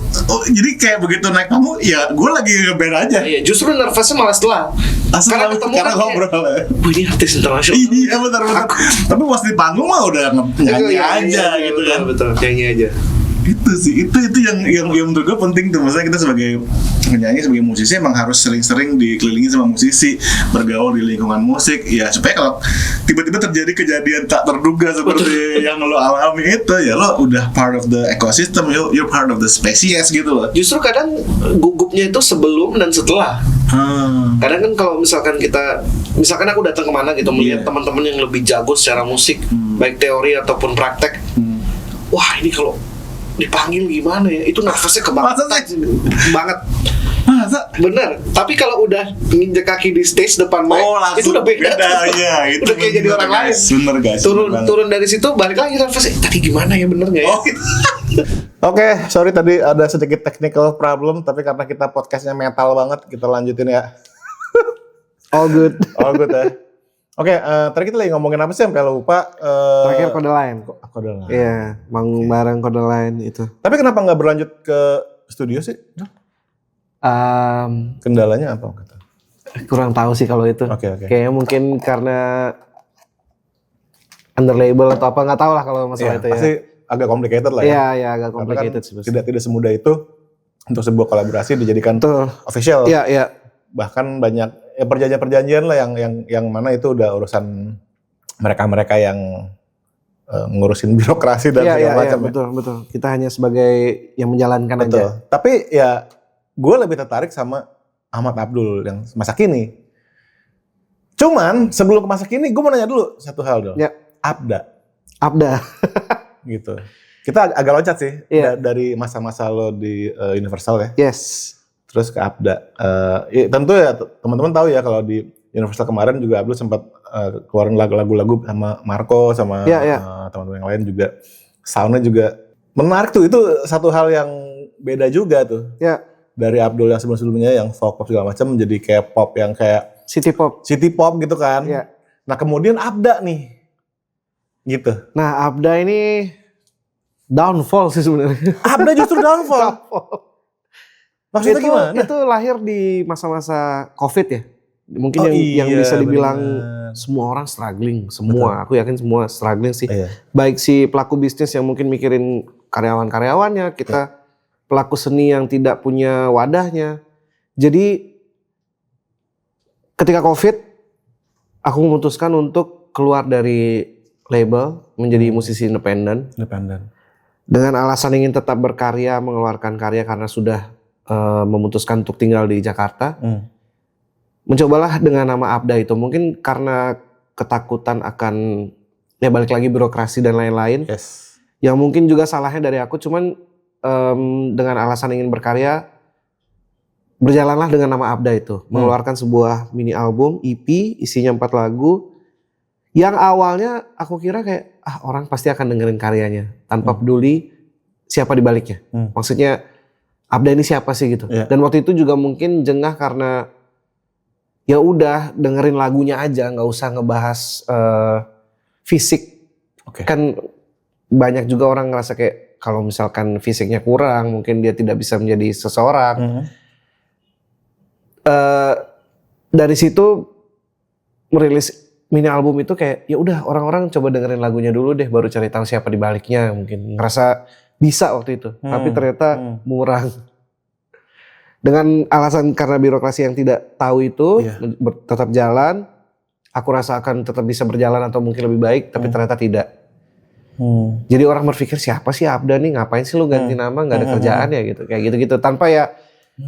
jadi kayak begitu naik panggung, ya gue lagi nge-band aja. Iya, justru nervousnya malah setelah. Karena ketemu kan ngobrol ya. Ini artis internasional. Iya benar. Tapi pas di panggung mah udah nyanyi aja gitu kan. Betul, nyanyi aja. Itu sih, itu yang menurut gue penting tuh. Maksudnya kita sebagai penyanyi, sebagai musisi emang harus sering-sering dikelilingi sama musisi, bergaul di lingkungan musik, ya supaya kalau tiba-tiba terjadi kejadian tak terduga seperti yang lo alami itu, ya lo udah part of the ecosystem, you're part of the species gitu loh. Justru kadang gugupnya itu sebelum dan setelah. Kadang kan kalau misalkan aku datang kemana gitu melihat teman-teman yang lebih jago secara musik, baik teori ataupun praktek, wah ini kalau dipanggil gimana ya, itu nafasnya kebangetan banget. Masa? Bener. Tapi kalau udah nginjek kaki di stage depan mic, itu udah beda. Ya, itu udah kayak jadi orang lain. Bener guys. Turun dari situ balik lagi nafasnya. Tadi gimana ya, bener nggak ya? Oke, sorry tadi ada sedikit technical problem, tapi karena kita podcastnya metal banget, kita lanjutin ya. All good ya. Oke, tadi kita lagi ngomongin apa sih sampai lupa? Terakhir kode lain. Kode lain. Iya, manggung bareng kode lain itu. Tapi kenapa nggak berlanjut ke studio sih? Kendalanya apa? Kurang tahu sih kalau itu. Oke. Kayaknya mungkin karena under label atau apa, nggak tahu lah kalau masalah itu ya. Pasti agak complicated lah ya. Iya, agak complicated sih. Tidak semudah itu untuk sebuah kolaborasi dijadikan official. Iya. Bahkan banyak perjanjian-perjanjian lah yang mana itu udah urusan mereka yang ngurusin birokrasi dan segala macam. Betul. Kita hanya sebagai yang menjalankan aja. Tapi ya gue lebih tertarik sama Ahmad Abdul yang masa kini. Cuman sebelum ke masa kini gue mau nanya dulu satu hal dong. Ya. Abda. Gitu. Kita agak loncat sih dari masa-masa lo di Universal ya. Yes. Terus ke Abda. Tentu ya teman-teman tahu ya kalau di Universal kemarin juga Abdul sempat keluarin lagu-lagu sama Marco sama teman-teman yang lain juga. Soundnya juga menarik tuh. Itu satu hal yang beda juga tuh. Ya. Dari Abdul yang sebelum-sebelumnya yang folk pop segala macam jadi kayak pop yang kayak city pop gitu kan. Ya. Nah kemudian Abda nih. Gitu. Nah Abda ini downfall sih sebenarnya. Abda justru downfall. Maksudnya gimana? Itu lahir di masa-masa COVID ya. Mungkin yang bisa dibilang semua orang struggling. Semua, aku yakin semua struggling sih. Baik si pelaku bisnis yang mungkin mikirin karyawan-karyawannya, kita pelaku seni yang tidak punya wadahnya. Jadi ketika COVID, aku memutuskan untuk keluar dari label, menjadi musisi independen. Dengan alasan ingin tetap berkarya, mengeluarkan karya karena sudah memutuskan untuk tinggal di Jakarta. Mencobalah dengan nama Abda itu. Mungkin karena ketakutan akan balik lagi birokrasi dan lain-lain. Yes. Yang mungkin juga salahnya dari aku. Cuman dengan alasan ingin berkarya, berjalanlah dengan nama Abda itu. Mengeluarkan sebuah mini album EP isinya 4 lagu. Yang awalnya aku kira kayak orang pasti akan dengerin karyanya tanpa peduli siapa di baliknya. Maksudnya Abda ini siapa sih gitu. Dan waktu itu juga mungkin jengah karena ya udah dengerin lagunya aja, nggak usah ngebahas fisik. Kan banyak juga orang ngerasa kayak kalau misalkan fisiknya kurang, mungkin dia tidak bisa menjadi seseorang. Dari situ merilis mini album itu kayak ya udah orang-orang coba dengerin lagunya dulu deh baru cari tahu siapa di baliknya, mungkin ngerasa bisa waktu itu. Tapi ternyata murah. Dengan alasan karena birokrasi yang tidak tahu itu tetap jalan, aku rasa akan tetap bisa berjalan atau mungkin lebih baik, tapi ternyata tidak. Jadi orang berpikir siapa sih Abda nih, ngapain sih lu ganti nama, nggak ada kerjaan ya gitu, kayak gitu-gitu. Tanpa ya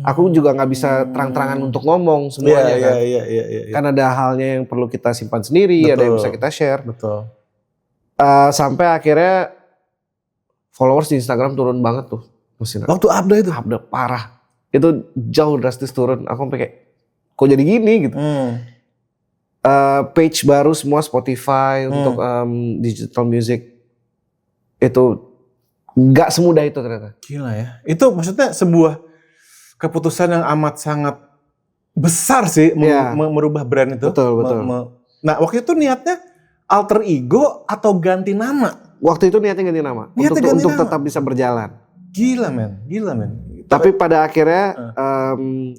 aku juga nggak bisa terang-terangan untuk ngomong semuanya kan. Kan ada halnya yang perlu kita simpan sendiri, ada yang bisa kita share. Betul. Sampai akhirnya followers di Instagram turun banget tuh. Waktu Abda itu? Abda parah. Itu jauh drastis turun. Aku sampai kayak, kok jadi gini gitu. Page baru semua Spotify untuk digital music. Itu gak semudah itu ternyata. Gila ya. Itu maksudnya sebuah keputusan yang amat sangat besar sih merubah brand itu. Betul. Nah waktu itu niatnya alter ego atau ganti nama? Waktu itu niatnya ganti nama. Untuk tetap bisa berjalan. Gila men. Tapi pada akhirnya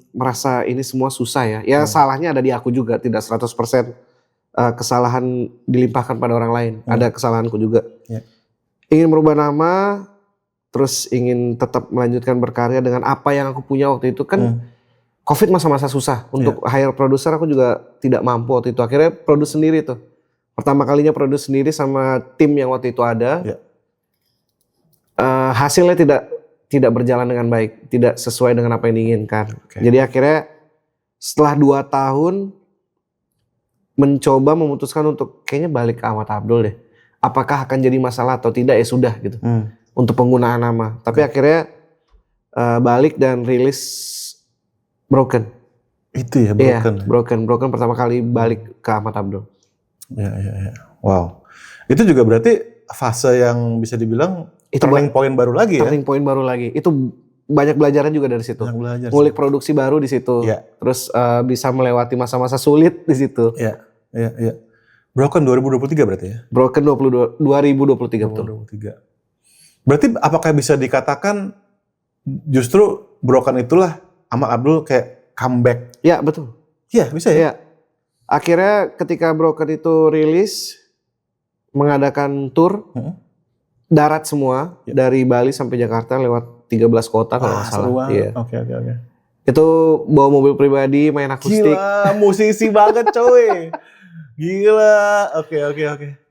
merasa ini semua susah ya. Ya salahnya ada di aku juga. Tidak 100% kesalahan dilimpahkan pada orang lain. Ada kesalahanku juga. Ingin merubah nama, terus ingin tetap melanjutkan berkarya dengan apa yang aku punya waktu itu kan. Covid masa-masa susah. Untuk hire produser aku juga tidak mampu waktu itu. Akhirnya produce sendiri tuh. Pertama kalinya produce sendiri sama tim yang waktu itu ada. Hasilnya tidak berjalan dengan baik. Tidak sesuai dengan apa yang diinginkan. Jadi akhirnya setelah 2 tahun mencoba memutuskan untuk kayaknya balik ke Ahmad Abdul deh. Apakah akan jadi masalah atau tidak ya sudah gitu. Untuk penggunaan nama. Tapi akhirnya balik dan rilis Broken. Itu ya Broken. Iya, Broken pertama kali balik ke Ahmad Abdul. Ya. Wow. Itu juga berarti fase yang bisa dibilang itu turning point baru lagi ya? Turning point baru lagi. Itu banyak belajaran juga dari situ. Ngulik produksi baru di situ. Terus bisa melewati masa-masa sulit di situ. Iya. Broken 2023 berarti ya? Broken 2023 betul. 2023. Berarti apakah bisa dikatakan justru Broken itulah Ahmad Abdul kayak comeback? Ya betul. Iya bisa ya? Ya. Akhirnya ketika Broken itu rilis, mengadakan tour, darat semua, dari Bali sampai Jakarta lewat 13 kota kalau nggak salah. Iya. Oke. Itu bawa mobil pribadi, main akustik. Gila, musisi banget coy. Gila, oke.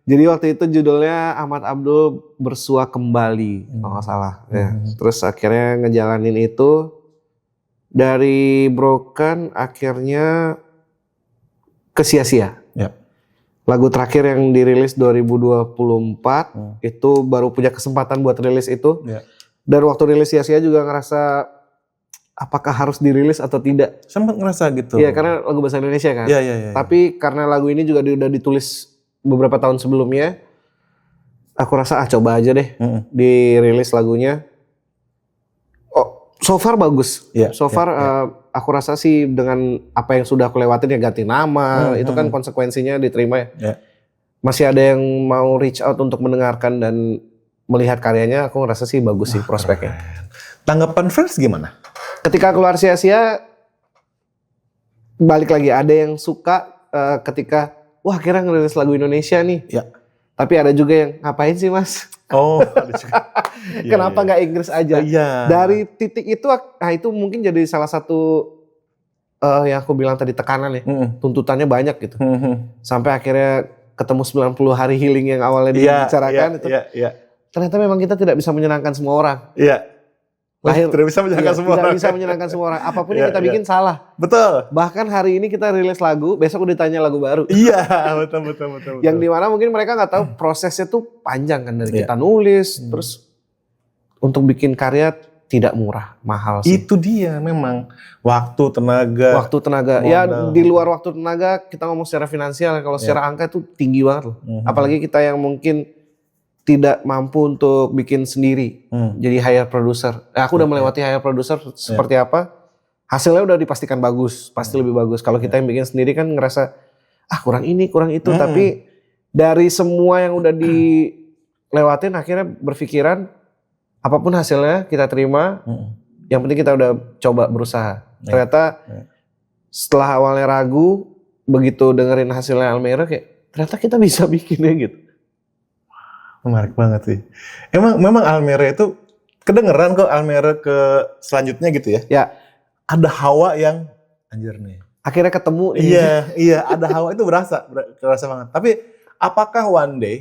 Jadi waktu itu judulnya Ahmad Abdul Bersua Kembali, kalau nggak salah. Ya. Terus akhirnya ngejalanin itu, dari Broken akhirnya ke Sia-Sia. Lagu terakhir yang dirilis 2024 itu baru punya kesempatan buat rilis itu. Dan waktu rilis Sia-Sia juga ngerasa apakah harus dirilis atau tidak. Sempat ngerasa gitu. Iya, karena lagu bahasa Indonesia kan. Iya. Tapi karena lagu ini juga udah ditulis beberapa tahun sebelumnya, aku rasa coba aja deh dirilis lagunya. So far bagus. So far aku rasa sih dengan apa yang sudah aku lewatin ya ganti nama, itu kan konsekuensinya diterima ya. Masih ada yang mau reach out untuk mendengarkan dan melihat karyanya, aku ngerasa sih bagus sih prospeknya. Tanggapan fans gimana? Ketika keluar Sia-Sia, balik lagi ada yang suka ketika wah kira ngerilis lagu Indonesia nih. Tapi ada juga yang ngapain sih mas? Ada juga. Kenapa nggak Inggris aja? Dari titik itu, itu mungkin jadi salah satu yang aku bilang tadi tekanan ya. Tuntutannya banyak gitu. Sampai akhirnya ketemu 90 hari healing yang awalnya dibicarakan itu. Ternyata memang kita tidak bisa menyenangkan semua orang. Tidak bisa menyenangkan semua orang. Tidak bisa menyenangkan semua orang. Apapun yang kita bikin salah. Betul. Bahkan hari ini kita rilis lagu, besok udah ditanya lagu baru. Betul. Yang dimana mungkin mereka nggak tahu prosesnya tuh panjang kan, dari kita nulis, terus untuk bikin karya tidak murah, mahal sih. Itu dia memang waktu tenaga. Modal. Ya di luar waktu tenaga kita ngomong secara finansial, kalau secara angka itu tinggi banget loh. Apalagi kita yang mungkin tidak mampu untuk bikin sendiri, jadi hire producer. Aku udah melewati hire producer seperti apa, hasilnya udah dipastikan bagus, pasti lebih bagus. Kalau kita yang bikin sendiri kan ngerasa, kurang ini, kurang itu. Tapi dari semua yang udah dilewatin, akhirnya berpikiran, apapun hasilnya kita terima, yang penting kita udah coba berusaha. Ternyata setelah awalnya ragu, begitu dengerin hasilnya Almera kayak, ternyata kita bisa bikinnya gitu. Menarik banget sih. Memang Almere itu kedengeran kok Almere ke selanjutnya gitu ya. Ya. Ada hawa yang anjir nih. Akhirnya ketemu. Iya, ada hawa itu kerasa banget. Tapi apakah one day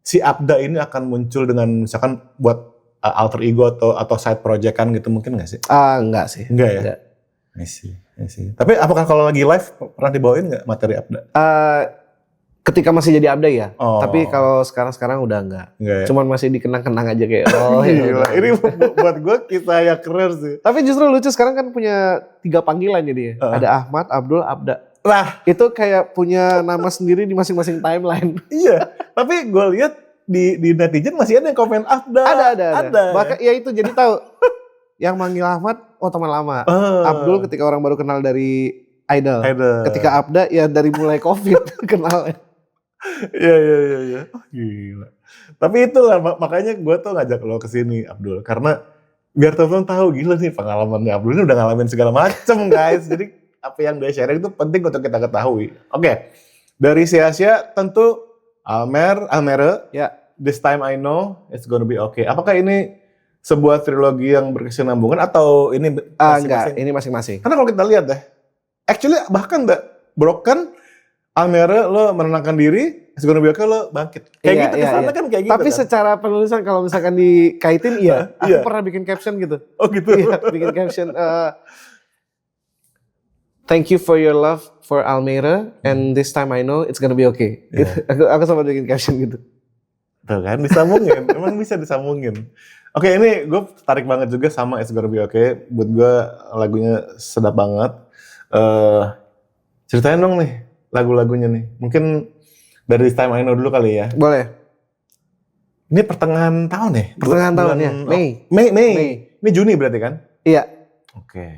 si Abda ini akan muncul dengan misalkan buat alter ego atau side project-an gitu mungkin nggak sih? Enggak sih. Enggak ya? Enggak. I see. Tapi apakah kalau lagi live pernah dibawain nggak materi Abda? Ketika masih jadi Abda ya. Oh. Tapi kalau sekarang udah enggak. Ya? Cuman masih dikenang-kenang aja kayak Gila, ini buat gue kisah yang keren sih. Tapi justru lucu sekarang kan punya 3 panggilan jadi. Ada Ahmad, Abdul, Abda. Lah, itu kayak punya nama sendiri di masing-masing timeline. Iya, tapi gue lihat di netizen masih ada yang komen Abda. Ada. Bahkan ya itu jadi tahu. Yang manggil Ahmad, teman lama. Abdul ketika orang baru kenal dari Idol. Ketika Abda ya dari mulai COVID kenal. Iya. Oh, gila. Tapi itulah makanya gue tuh ngajak lo kesini Abdul. Karena biar teman-teman tahu gila nih pengalamannya Abdul ini udah ngalamin segala macem guys. Jadi apa yang dia sharing itu penting untuk kita ketahui. Oke. Dari Sia-Sia tentu Almere. Ya. This Time I Know It's Gonna Be Okay. Apakah ini sebuah trilogi yang berkesinambungan atau ini masing-masing? Enggak, ini masing-masing. Karena kalau kita lihat deh, actually bahkan Broken, Almere lo menenangkan diri, It's Gonna Be Okay lo bangkit. Kayak gitu, kesannya kan kayak gitu. Tapi kan? secara penulisan kalau misalkan dikaitin iya. Aku pernah bikin caption gitu. Oh gitu? Iya, bikin caption. Thank you for your love for Almere and this time I know it's gonna be okay. Yeah. Aku sempat bikin caption gitu. Tuh kan disambungin, emang bisa disambungin. Oke, ini gue tertarik banget juga sama It's Gonna Be Okay. Buat gue lagunya sedap banget. Ceritain dong nih lagu-lagunya nih. Mungkin dari This Time I Know dulu kali ya. Boleh. Ini pertengahan tahun ya? Pertengahan tahun ya, Mei. Ini Juni berarti kan? Iya. Oke.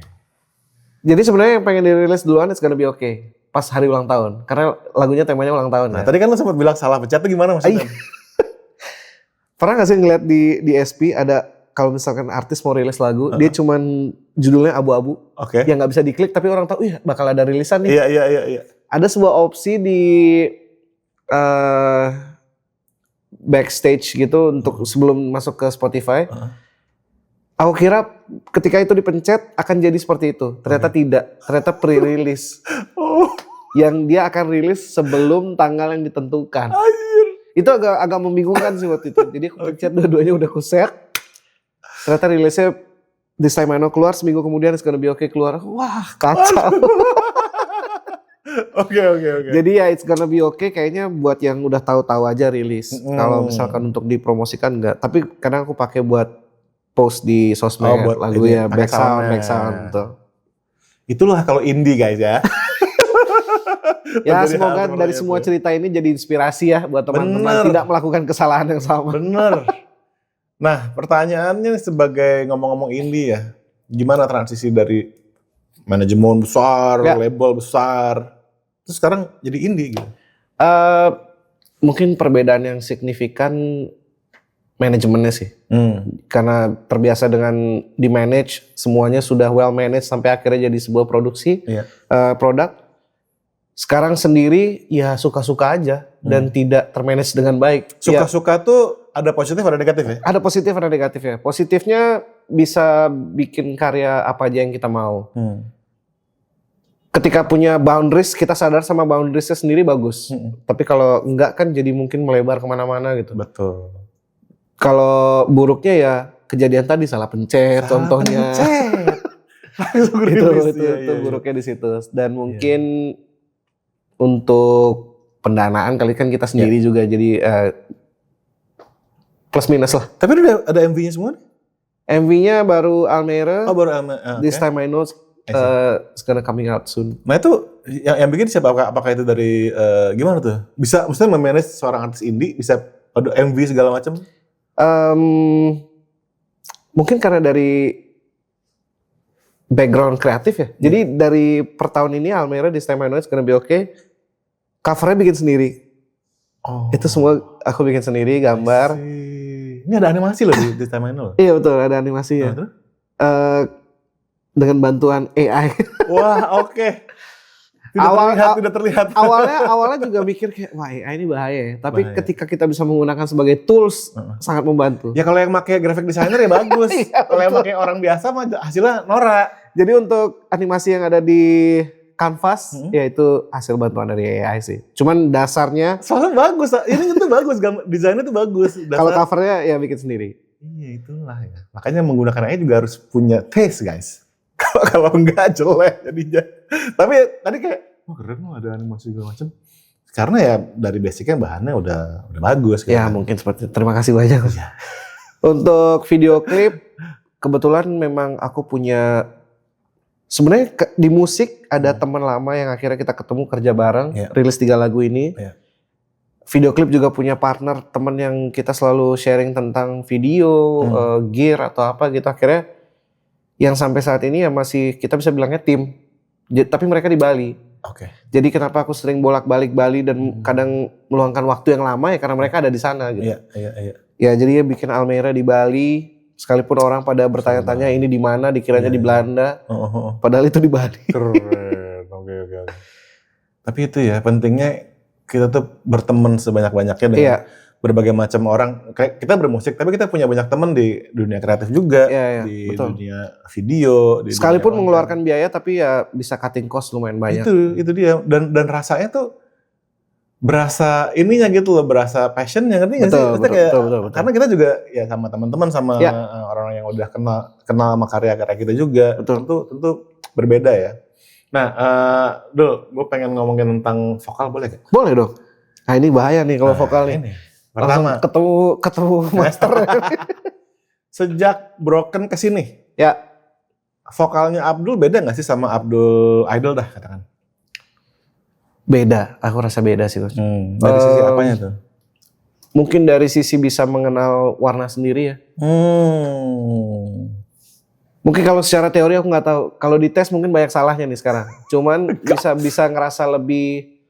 Jadi sebenarnya yang pengen dirilis duluan It's Gonna Be Okay. Pas hari ulang tahun. Karena lagunya temanya ulang tahun. Nah, tadi kan lo sempat bilang salah pencet tuh gimana maksudnya? Pernah gak sih ngeliat di SP ada kalau misalkan artis mau rilis lagu, dia cuman judulnya abu-abu. Oke. Yang gak bisa diklik tapi orang tahu, bakal ada rilisan nih. Iya. Ada sebuah opsi di backstage gitu untuk sebelum masuk ke Spotify. Aku kira ketika itu dipencet akan jadi seperti itu. Ternyata tidak. Ternyata pre-release. Yang dia akan rilis sebelum tanggal yang ditentukan. Itu agak membingungkan sih waktu itu. Jadi aku pencet dua-duanya udah aku set. Ternyata rilisnya This Time I Know keluar, seminggu kemudian It's Gonna Be Okay keluar. Wah, kacau. Oke. Jadi ya It's Gonna Be Okay kayaknya buat yang udah tahu-tahu aja rilis. Kalau misalkan untuk dipromosikan enggak. Tapi kadang aku pakai buat post di sosmed buat lagu ya back sound tuh. Itulah kalau indie guys ya. Ya semoga dari semua cerita ini jadi inspirasi ya buat teman-teman tidak melakukan kesalahan yang sama. Bener. Nah pertanyaannya sebagai ngomong-ngomong indie ya, gimana transisi dari manajemen besar, label besar, terus sekarang jadi indie gitu? Mungkin perbedaan yang signifikan manajemennya sih. Karena terbiasa dengan di manage, semuanya sudah well managed sampai akhirnya jadi sebuah produksi produk. Sekarang sendiri ya suka-suka aja dan tidak termanage dengan baik. Suka-suka tuh ada positif ada negatif ya? Ada positif ada negatif ya. Positifnya bisa bikin karya apa aja yang kita mau. Ketika punya boundaries, kita sadar sama boundariesnya sendiri bagus. Tapi kalau enggak kan jadi mungkin melebar kemana-mana gitu. Betul. Kalau buruknya ya kejadian tadi salah pencet contohnya. Itu buruknya di situ. Dan mungkin untuk pendanaan kali kan kita sendiri juga jadi plus minus lah. Tapi ada MV-nya semua? MV-nya baru Almere. Oh baru Almere. This Time I Know it's gonna coming out soon. Nah itu yang bikin siapa? Apakah itu dari gimana tuh? Bisa maksudnya memanage seorang artis indie bisa ada MV segala macam? Mungkin karena dari background kreatif ya. Jadi dari per tahun ini Almere This Time I Know It's Gonna Be Okay, covernya bikin sendiri. Itu semua aku bikin sendiri, gambar. Ini ada animasi loh di This Time I Know. Iya betul, ada animasinya. Dengan bantuan AI. Wah oke. Tidak terlihat. Awalnya juga mikir kayak wah ini bahaya ya. Tapi Bahaya. ketika kita bisa menggunakan sebagai tools sangat membantu. Ya kalau yang pakai graphic designer ya bagus. Iya, Kalau yang pakai orang biasa mah hasilnya norak. Jadi untuk animasi yang ada di Canvas ya itu hasil bantuan dari AI sih. Cuman dasarnya Soalnya bagus. Ini tuh bagus, desainnya tuh bagus. kalau covernya ya bikin sendiri. Iya itulah ya. Makanya menggunakan AI juga harus punya taste guys. Kalau enggak jelek jadinya. Tapi tadi kayak wah keren loh ada animasi segala macam. Karena ya dari basicnya bahannya udah bagus. Ya kan. mungkin seperti itu. Terima kasih banyak. Iya. Untuk video klip kebetulan memang aku punya sebenarnya di musik ada teman lama yang akhirnya kita ketemu kerja bareng, rilis 3 lagu ini. Iya. Video klip juga punya partner teman yang kita selalu sharing tentang video, gear atau apa gitu. Akhirnya yang sampai saat ini ya masih kita bisa bilangnya tim. Tapi mereka di Bali. Oke. Jadi kenapa aku sering bolak-balik Bali dan kadang meluangkan waktu yang lama ya karena mereka ada di sana gitu. Iya. Ya jadi ya bikin Almera di Bali. Sekalipun orang pada bertanya-tanya ini di mana, dikiranya di Belanda. Padahal itu di Bali. Keren. Oke. Tapi itu ya pentingnya kita tuh berteman sebanyak-banyaknya dengan berbagai macam orang. Kayak kita bermusik, tapi kita punya banyak teman di dunia kreatif juga, di betul. dunia video. Sekalipun mengeluarkan biaya, tapi ya bisa cutting cost lumayan banyak. Itu dia. Dan rasanya tuh berasa ininya gitu loh, berasa passionnya, ngerti nggak sih? Betul. Karena kita juga ya sama teman-teman, sama orang yang udah kenal sama karya-karya kita juga. Tentu berbeda ya. Nah, Dul, gue pengen ngomongin tentang vokal boleh gak? Boleh dong. Nah ini bahaya nih kalau vokal nih. Ini. Pertama, ketemu master. Sejak Broken ke sini, ya. Vokalnya Abdul beda nggak sih sama Abdul Idol dah katakan? Beda, aku rasa beda sih Mas. Dari sisi apanya tuh? Mungkin dari sisi bisa mengenal warna sendiri ya. Mungkin kalau secara teori aku nggak tahu. Kalau dites mungkin banyak salahnya nih sekarang. Cuman bisa ngerasa lebih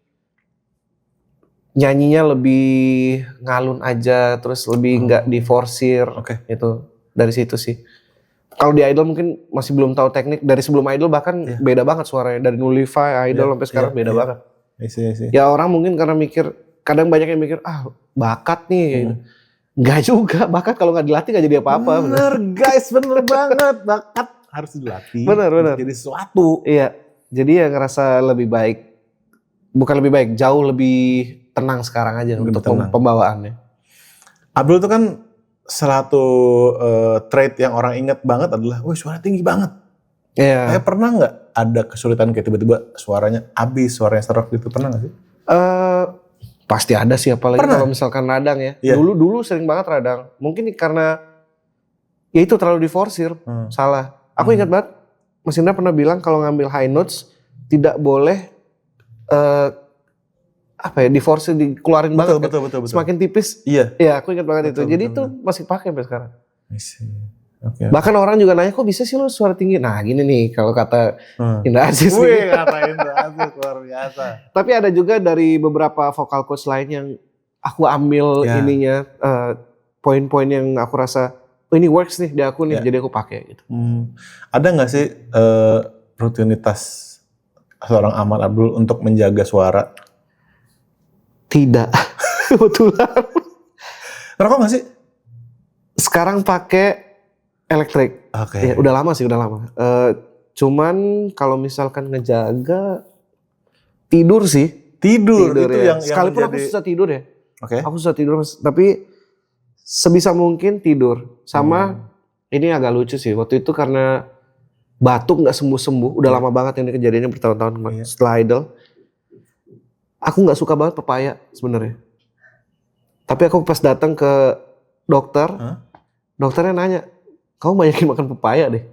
nyanyinya lebih ngalun aja, terus lebih nggak diforsir. Itu dari situ sih. Kalau di Idol mungkin masih belum tahu teknik. Dari sebelum Idol bahkan beda banget suaranya. Dari Nullify, Idol sampai sekarang beda banget. Ya orang mungkin karena mikir, kadang banyak yang mikir bakat nih. Enggak juga, bakat kalau nggak dilatih nggak jadi apa-apa. Bener guys, bener banget. Bakat harus dilatih. Bener. Jadi sesuatu. Iya, jadi ya ngerasa lebih baik. Bukan lebih baik, jauh lebih tenang sekarang aja untuk pembawaannya. Abdul tuh kan salah satu trait yang orang ingat banget adalah, wih suara tinggi banget. Iya. Pernah nggak ada kesulitan kayak tiba-tiba suaranya habis, suaranya serak gitu, pernah nggak sih? Pasti ada sih, apalagi kalau misalkan radang ya. Dulu sering banget radang. Mungkin karena ya itu terlalu diforsir, salah. Aku ingat banget, Mas Indra pernah bilang kalau ngambil high notes tidak boleh diforsir, dikeluarin banget. Betul. Semakin tipis. Iya. Iya, aku ingat banget itu. Jadi itu masih pakai sampai sekarang. Okay. Bahkan orang juga nanya, kok bisa sih lo suara tinggi? Nah gini nih kalau kata Indra Aziz. Wih, kata Indra Aziz luar biasa. Tapi ada juga dari beberapa vocal coach lain yang aku ambil ininya, poin-poin yang aku rasa, ini works nih di aku nih, jadi aku pakai gitu. Ada nggak sih rutinitas seorang Ahmad Abdul untuk menjaga suara? Tidak, kebetulan. Ngerokok nggak sih? Sekarang pakai elektrik. Ya, udah lama sih, udah lama. Cuman kalau misalkan ngejaga tidur sih. Tidur itu ya. yang sekalipun menjadi... aku susah tidur ya. Okay. Aku susah tidur, tapi sebisa mungkin tidur. Sama ini agak lucu sih. Waktu itu karena batuk nggak sembuh-sembuh, udah lama banget ini kejadiannya bertahun-tahun setelah Idol. Aku nggak suka banget pepaya sebenarnya. Tapi aku pas datang ke dokter, dokternya nanya, kamu banyakin makan pepaya deh.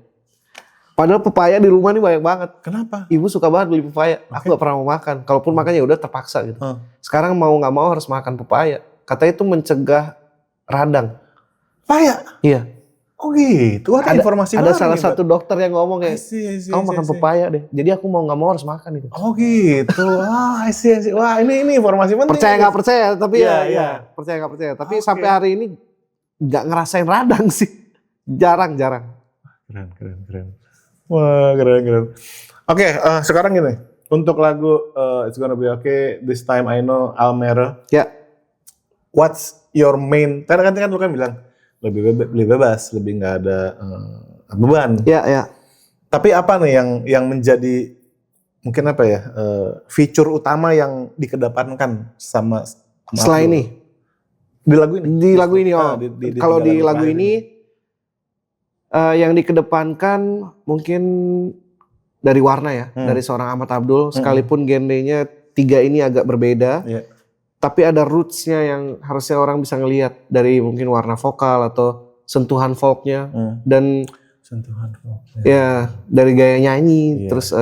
Padahal pepaya di rumah nih banyak banget. Kenapa? Ibu suka banget beli pepaya. Aku nggak pernah mau makan. Kalaupun makan ya udah terpaksa gitu. Sekarang mau nggak mau harus makan pepaya. Katanya itu mencegah radang. Pepaya? Iya. Oh gitu. Ada informasi ada salah satu dokter yang ngomong kayak, kamu makan pepaya deh. Jadi aku mau nggak mau harus makan gitu. Oh gitu. I see. Wah ini informasi penting. Percaya nggak percaya, tapi percaya nggak percaya. Tapi sampai hari ini nggak ngerasain radang sih. Jarang. Keren. Wah keren. Oke, sekarang gini. Untuk lagu It's Gonna Be Okay, This Time I Know, Almere. Ya. What's your main? Karena kan lu kan bilang lebih bebas, lebih nggak ada beban. Ya. Tapi apa nih yang menjadi mungkin apa ya fitur utama yang dikedepankan sama Setelah Abdul? ini Di lagu ini? di lagu ini kalau di lagu terakhir ini yang dikedepankan mungkin dari warna ya, dari seorang Ahmad Abdul, sekalipun genrenya 3 ini agak berbeda, tapi ada roots-nya yang harusnya orang bisa ngelihat dari mungkin warna vokal atau sentuhan folknya dan sentuhan folk. ya dari gaya nyanyi, terus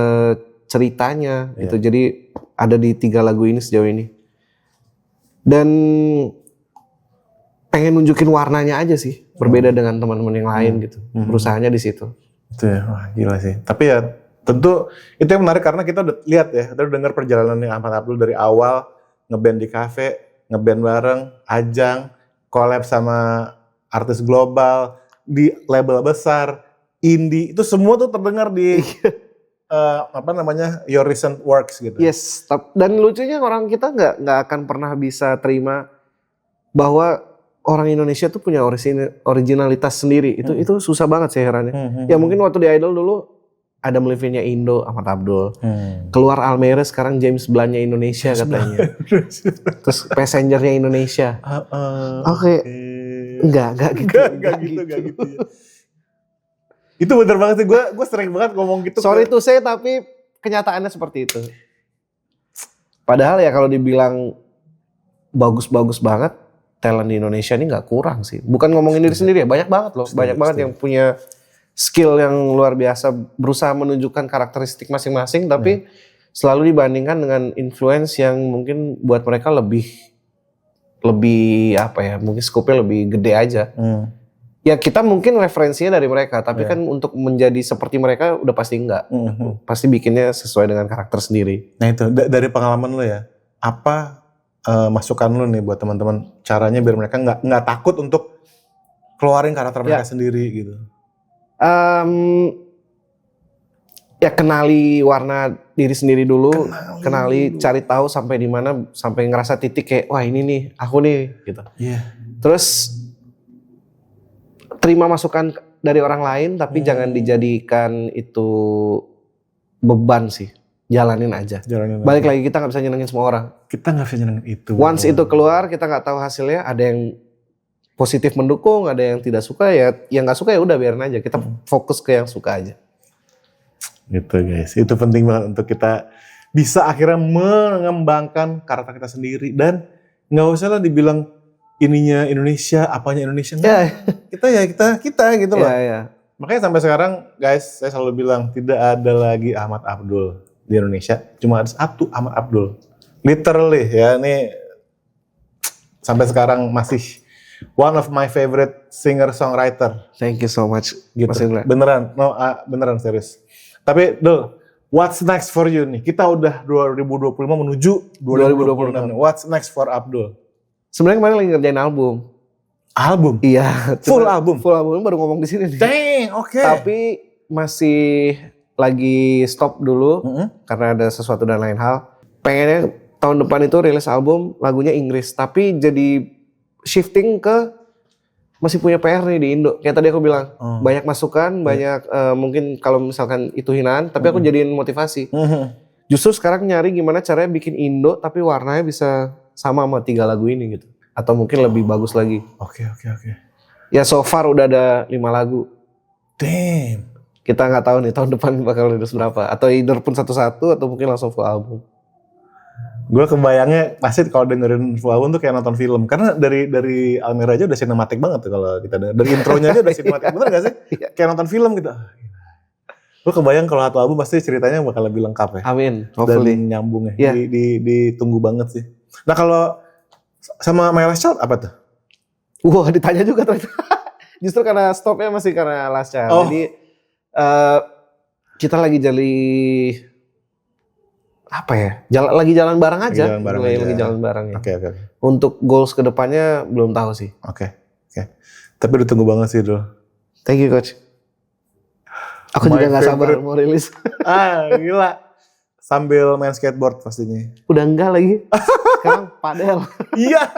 ceritanya gitu. Jadi ada di 3 lagu ini sejauh ini. Dan pengen nunjukin warnanya aja sih, berbeda dengan teman-teman yang lain gitu. Berusahanya di situ. Itu ya, wah gila sih. Tapi ya tentu itu yang menarik karena kita udah lihat ya, kita udah dengar perjalanan Ahmad Abdul dari awal ngeband di kafe, ngeband bareng, ajang, collab sama artis global, di label besar, indie, itu semua tuh terdengar di your recent works gitu. Yes, dan lucunya orang kita nggak akan pernah bisa terima bahwa orang Indonesia tuh punya originalitas sendiri. Itu susah banget sih herannya. Ya mungkin waktu di Idol dulu Adam Levine-nya Indo, Ahmad Abdul. Keluar Almere sekarang James Blunt-nya Indonesia katanya. Terus Passenger-nya Indonesia. Oke. Enggak gitu. Enggak gitu. Ya. Itu bener banget sih, gue sering banget ngomong gitu. Sorry to say, tapi kenyataannya seperti itu. Padahal ya kalau dibilang bagus-bagus banget, talent di Indonesia ini nggak kurang sih. Bukan ngomongin diri sendiri ya, banyak banget loh. Banyak banget yang punya skill yang luar biasa, berusaha menunjukkan karakteristik masing-masing, tapi selalu dibandingkan dengan influence yang mungkin buat mereka lebih apa ya, mungkin scope-nya lebih gede aja. Ya kita mungkin referensinya dari mereka, tapi kan untuk menjadi seperti mereka udah pasti enggak. Pasti bikinnya sesuai dengan karakter sendiri. Nah itu, dari pengalaman lo ya, apa masukan lo nih buat teman-teman, caranya biar mereka nggak takut untuk keluarin karakter mereka sendiri gitu? Ya kenali warna diri sendiri dulu, kenali cari tahu sampai di mana, sampai ngerasa titik kayak wah ini nih, aku nih gitu. Terus terima masukan dari orang lain, tapi jangan dijadikan itu beban sih. Jalanin aja. Balik lagi, kita nggak bisa nyenengin semua orang. Kita nggak bisa nyenengin itu. Once itu keluar, kita nggak tahu hasilnya. Ada yang positif mendukung, ada yang tidak suka ya. Yang nggak suka ya udah biarin aja. Kita fokus ke yang suka aja. Gitu guys. Itu penting banget untuk kita bisa akhirnya mengembangkan karakter kita sendiri dan nggak usah lah dibilang ininya Indonesia, apanya Indonesia, enggak. Kita gitu loh. Makanya sampai sekarang guys, saya selalu bilang tidak ada lagi Ahmad Abdul di Indonesia, cuma ada satu Ahmad Abdul. Literally ya, ini sampai sekarang masih one of my favorite singer-songwriter. Thank you so much. Gitu. Beneran, beneran serius. Tapi Dul, what's next for you nih? Kita udah 2025 menuju 2026. What's next for Abdul? Sebenarnya kemarin lagi ngerjain album. Album? Iya. Full album? Full album, baru ngomong di sini nih. Dang, oke. Tapi masih lagi stop dulu karena ada sesuatu dan lain hal. Pengennya tahun depan itu rilis album lagunya Inggris, tapi jadi shifting ke masih punya PR nih di Indo. Kayak tadi aku bilang, banyak masukan, banyak mungkin kalau misalkan itu hinaan, tapi aku jadiin motivasi. Justru sekarang nyari gimana caranya bikin Indo tapi warnanya bisa sama 3 lagu ini gitu. Atau mungkin lebih bagus lagi. Oke. Ya so far udah ada 5 lagu. Damn. Kita nggak tahu nih tahun depan bakal rilis berapa. Atau either pun satu-satu atau mungkin langsung full album. Gue kebayangnya pasti kalau dengerin full album tuh kayak nonton film. Karena dari Almere aja udah sinematik banget tuh kalau kita denger. Dari intronya aja udah sinematik. Bener gak sih? Kayak nonton film gitu. Gue kebayang kalau satu album pasti ceritanya bakal lebih lengkap ya. Amin. Hopefully. Dan nyambung ya. Ditunggu banget sih. Nah kalau sama My Last Child apa tuh? Wah ditanya juga ternyata. Justru karena stopnya masih karena Last Child. Jadi kita lagi lagi jalan bareng aja. Lagi jalan bareng ya. Oke. Untuk goals kedepannya belum tahu sih. Oke. Tapi udah tunggu banget sih Dul. Thank you coach. Aku juga gak sabar mau rilis. Gila. sambil main skateboard pastinya. Udah enggak lagi. Sekarang padel. Iya.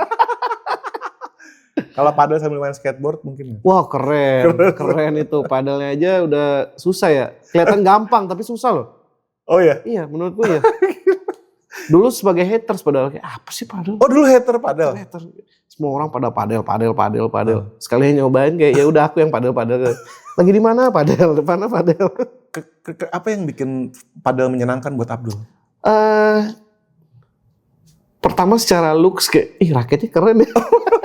Kalau padel sambil main skateboard mungkin. Wah keren itu. Padelnya aja udah susah ya. Kelihatan gampang tapi susah loh. Oh ya? Iya menurutku ya. Dulu sebagai haters padahal kayak apa sih padel? Oh dulu hater padel? Hater. Semua orang pada padel. Sekalian nyobain kayak ya udah aku yang padel. Lagi di mana padel? Di mana padel? Apa yang bikin padel menyenangkan buat Abdul? Pertama secara looks kayak, raketnya keren ya.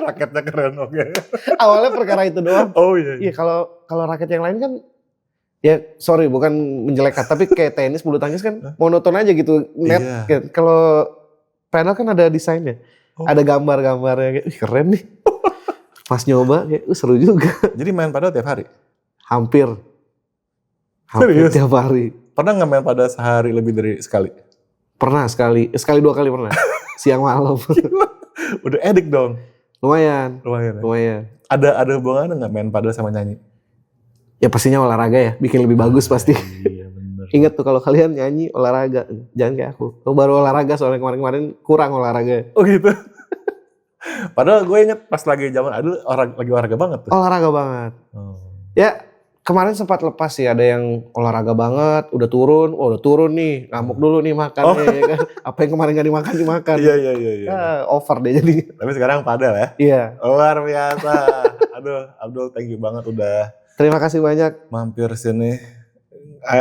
Raketnya keren, oke. Awalnya perkara itu doang. Oh iya. Iya kalau raket yang lain kan, ya sorry bukan menjelekkan, tapi kayak tenis bulu tangkis kan monoton aja gitu. Net. Iya. Kalau padel kan ada desainnya, ada gambar-gambarnya, kayak keren nih. Pas nyoba kayak seru juga. Jadi main padel tiap hari? Hampir Serius? tiap hari. Pernah nggak main padel sehari lebih dari sekali? Pernah sekali 2 kali pernah. Siang malam. Udah edik dong. Lumayan. Ya? Ada hubungannya nggak main padel sama nyanyi? Ya pastinya olahraga ya, bikin lebih bagus pasti. Iya bener. Ingat tuh kalau kalian nyanyi olahraga, jangan kayak aku. Aku baru olahraga soalnya kemarin kurang olahraga. Oh gitu. Padahal gue inget pas lagi zaman Adul lagi olahraga banget tuh. Olahraga banget. Oh. Ya kemarin sempat lepas sih, ada yang olahraga banget, udah turun nih, ngamuk dulu nih makannya. Ya kan? Apa yang kemarin gak dimakan. Iya. Ya, over deh jadi. Tapi sekarang padel ya? Iya. Luar biasa. Aduh, Abdul thank you banget udah Terima kasih banyak. mampir sini.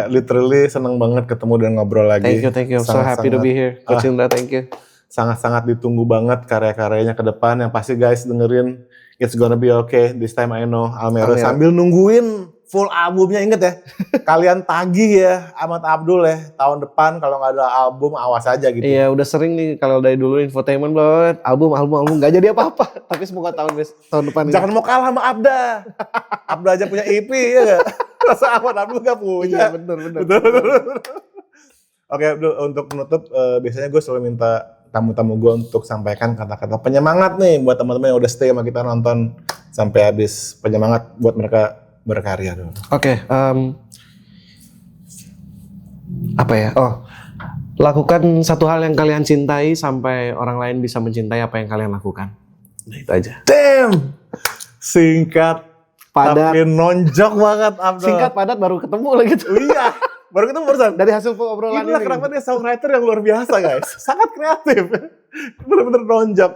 Literally seneng banget ketemu dan ngobrol lagi. Thank you. I'm so happy to be here. Coach Indra, thank you. Sangat-sangat ditunggu banget karya-karyanya ke depan. Yang pasti guys dengerin It's Gonna Be Okay, This Time I Know, Almero. Sambil nungguin full albumnya, inget ya. Kalian tagih ya Ahmad Abdul ya. Tahun depan kalau nggak ada album awas aja gitu. Iya udah sering nih kalau dari dulu infotainment banget. Album nggak jadi apa-apa. Tapi semoga tahun depan ini. Jangan mau kalah sama Abda. Abda aja punya EP ya gak? Rasa Ahmad Abdul gak punya. Iya bener. Oke Abdul, untuk menutup biasanya gue selalu minta tamu-tamu gue untuk sampaikan kata-kata penyemangat nih buat teman-teman yang udah stay sama kita nonton sampai habis. Penyemangat buat mereka berkarya dulu. Oke, apa ya? Lakukan satu hal yang kalian cintai sampai orang lain bisa mencintai apa yang kalian lakukan. Nah, itu aja. Damn! Singkat, padat. tapi nonjok banget Abdul. Singkat, padat, baru ketemu lagi tuh. Iya, baru ketemu barusan. Dari hasil obrolan Inilah ini. kenapa dia songwriter yang luar biasa guys. Sangat kreatif. Bener-bener nonjok.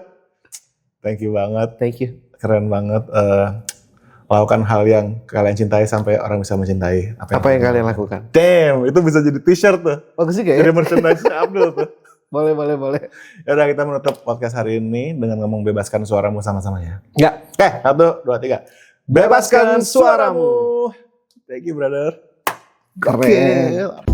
Thank you banget. Thank you. Keren banget. Lakukan hal yang kalian cintai sampai orang bisa mencintai. Apa yang kalian lakukan? Damn, itu bisa jadi t-shirt tuh. Bagus sih Jadi kayaknya. merchandise Abdul tuh. Boleh. Ya udah kita menutup podcast hari ini dengan ngomong bebaskan suaramu sama-sama ya. Enggak. Oke, 1, 2, 3. Bebaskan suaramu. Thank you brother. Keren. Oke.